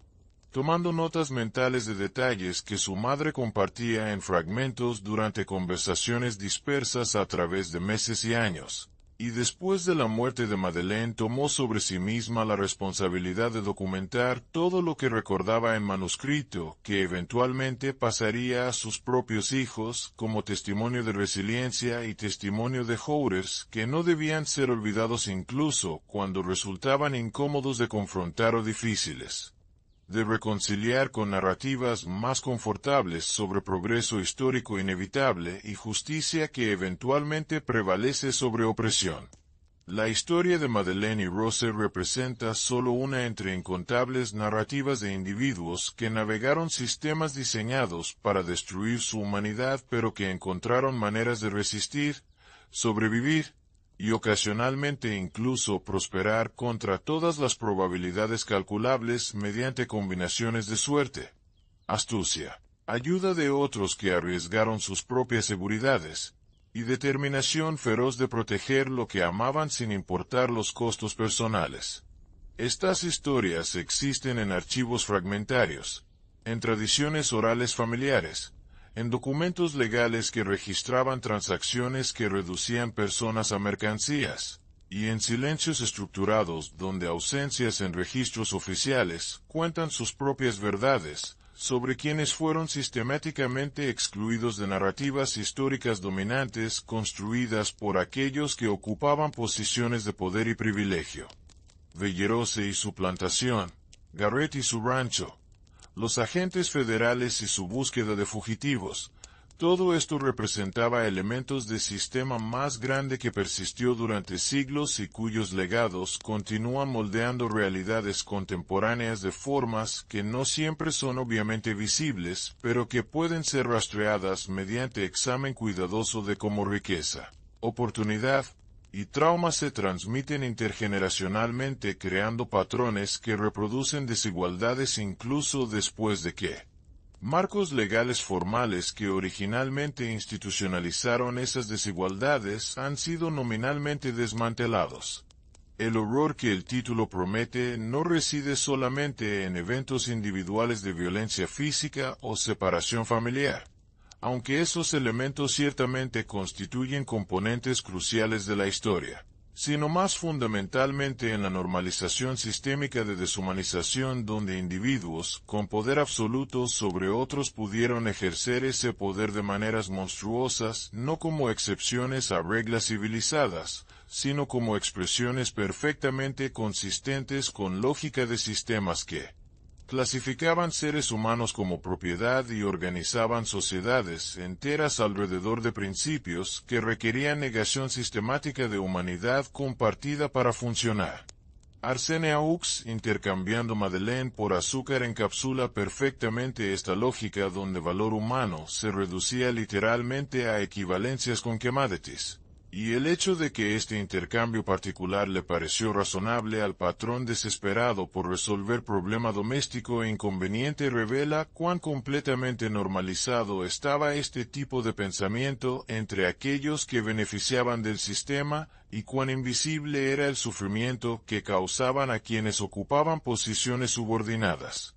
tomando notas mentales de detalles que su madre compartía en fragmentos durante conversaciones dispersas a través de meses y años. Y después de la muerte de Madeleine tomó sobre sí misma la responsabilidad de documentar todo lo que recordaba en manuscrito, que eventualmente pasaría a sus propios hijos, como testimonio de resiliencia y testimonio de horrores que no debían ser olvidados incluso cuando resultaban incómodos de confrontar o difíciles de reconciliar con narrativas más confortables sobre progreso histórico inevitable y justicia que eventualmente prevalece sobre opresión. La historia de Madeleine y Rose representa solo una entre incontables narrativas de individuos que navegaron sistemas diseñados para destruir su humanidad pero que encontraron maneras de resistir, sobrevivir, y ocasionalmente incluso prosperar contra todas las probabilidades calculables mediante combinaciones de suerte, astucia, ayuda de otros que arriesgaron sus propias seguridades, y determinación feroz de proteger lo que amaban sin importar los costos personales. Estas historias existen en archivos fragmentarios, en tradiciones orales familiares, en documentos legales que registraban transacciones que reducían personas a mercancías, y en silencios estructurados donde ausencias en registros oficiales cuentan sus propias verdades, sobre quienes fueron sistemáticamente excluidos de narrativas históricas dominantes construidas por aquellos que ocupaban posiciones de poder y privilegio. Bellerose y su plantación, Garrett y su rancho, los agentes federales y su búsqueda de fugitivos. Todo esto representaba elementos de sistema más grande que persistió durante siglos y cuyos legados continúan moldeando realidades contemporáneas de formas que no siempre son obviamente visibles, pero que pueden ser rastreadas mediante examen cuidadoso de cómo riqueza, oportunidad y trauma se transmiten intergeneracionalmente, creando patrones que reproducen desigualdades incluso después de que marcos legales formales que originalmente institucionalizaron esas desigualdades han sido nominalmente desmantelados. El horror que el título promete no reside solamente en eventos individuales de violencia física o separación familiar, aunque esos elementos ciertamente constituyen componentes cruciales de la historia, sino más fundamentalmente en la normalización sistémica de deshumanización donde individuos con poder absoluto sobre otros pudieron ejercer ese poder de maneras monstruosas, no como excepciones a reglas civilizadas, sino como expresiones perfectamente consistentes con lógica de sistemas que clasificaban seres humanos como propiedad y organizaban sociedades enteras alrededor de principios que requerían negación sistemática de humanidad compartida para funcionar. ArsèneAux, intercambiando Madeleine por azúcar, encapsula perfectamente esta lógica donde valor humano se reducía literalmente a equivalencias con commodities. Y el hecho de que este intercambio particular le pareció razonable al patrón desesperado por resolver problema doméstico e inconveniente revela cuán completamente normalizado estaba este tipo de pensamiento entre aquellos que beneficiaban del sistema y cuán invisible era el sufrimiento que causaban a quienes ocupaban posiciones subordinadas.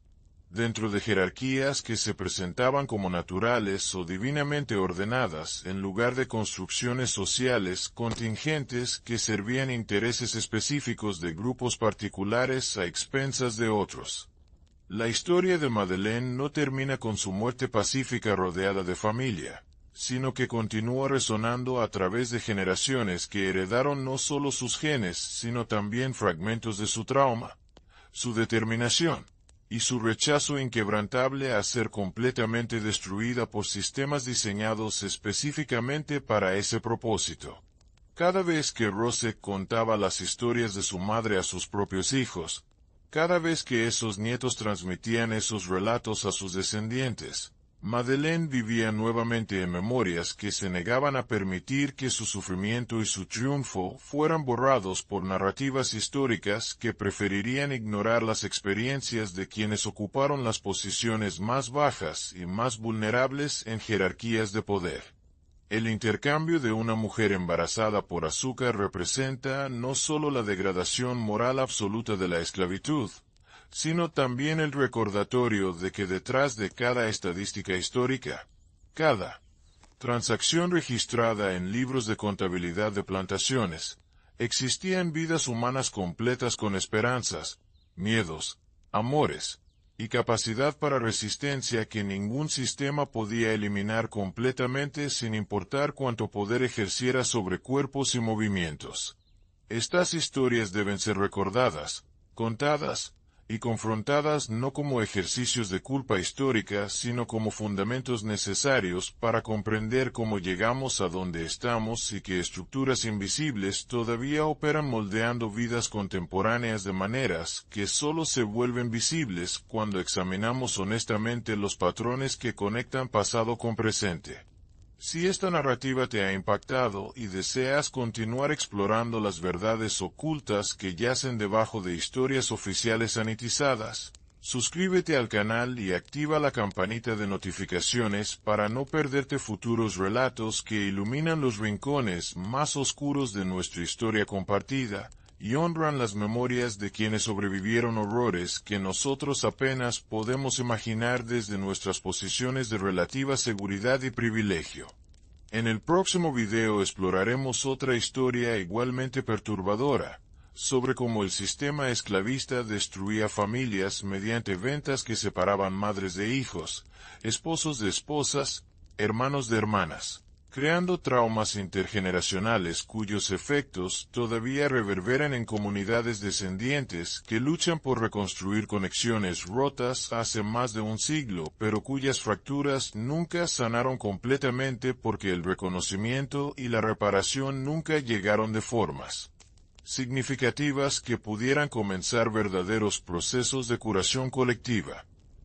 Dentro de jerarquías que se presentaban como naturales o divinamente ordenadas, en lugar de construcciones sociales contingentes que servían intereses específicos de grupos particulares a expensas de otros. La historia de Madeleine no termina con su muerte pacífica rodeada de familia, sino que continúa resonando a través de generaciones que heredaron no solo sus genes, sino también fragmentos de su trauma, su determinación y su rechazo inquebrantable a ser completamente destruida por sistemas diseñados específicamente para ese propósito. Cada vez que Rose contaba las historias de su madre a sus propios hijos, cada vez que esos nietos transmitían esos relatos a sus descendientes, Madeleine vivía nuevamente en memorias que se negaban a permitir que su sufrimiento y su triunfo fueran borrados por narrativas históricas que preferirían ignorar las experiencias de quienes ocuparon las posiciones más bajas y más vulnerables en jerarquías de poder. El intercambio de una mujer embarazada por azúcar representa no solo la degradación moral absoluta de la esclavitud, sino también el recordatorio de que detrás de cada estadística histórica, cada transacción registrada en libros de contabilidad de plantaciones, existían vidas humanas completas con esperanzas, miedos, amores y capacidad para resistencia que ningún sistema podía eliminar completamente sin importar cuánto poder ejerciera sobre cuerpos y movimientos. Estas historias deben ser recordadas, contadas y confrontadas no como ejercicios de culpa histórica, sino como fundamentos necesarios para comprender cómo llegamos a donde estamos y que estructuras invisibles todavía operan moldeando vidas contemporáneas de maneras que solo se vuelven visibles cuando examinamos honestamente los patrones que conectan pasado con presente. Si esta narrativa te ha impactado y deseas continuar explorando las verdades ocultas que yacen debajo de historias oficiales sanitizadas, suscríbete al canal y activa la campanita de notificaciones para no perderte futuros relatos que iluminan los rincones más oscuros de nuestra historia compartida y honran las memorias de quienes sobrevivieron horrores que nosotros apenas podemos imaginar desde nuestras posiciones de relativa seguridad y privilegio. En el próximo video exploraremos otra historia igualmente perturbadora, sobre cómo el sistema esclavista destruía familias mediante ventas que separaban madres de hijos, esposos de esposas, hermanos de hermanas, creando traumas intergeneracionales cuyos efectos todavía reverberan en comunidades descendientes que luchan por reconstruir conexiones rotas hace más de un siglo, pero cuyas fracturas nunca sanaron completamente porque el reconocimiento y la reparación nunca llegaron de formas significativas que pudieran comenzar verdaderos procesos de curación colectiva.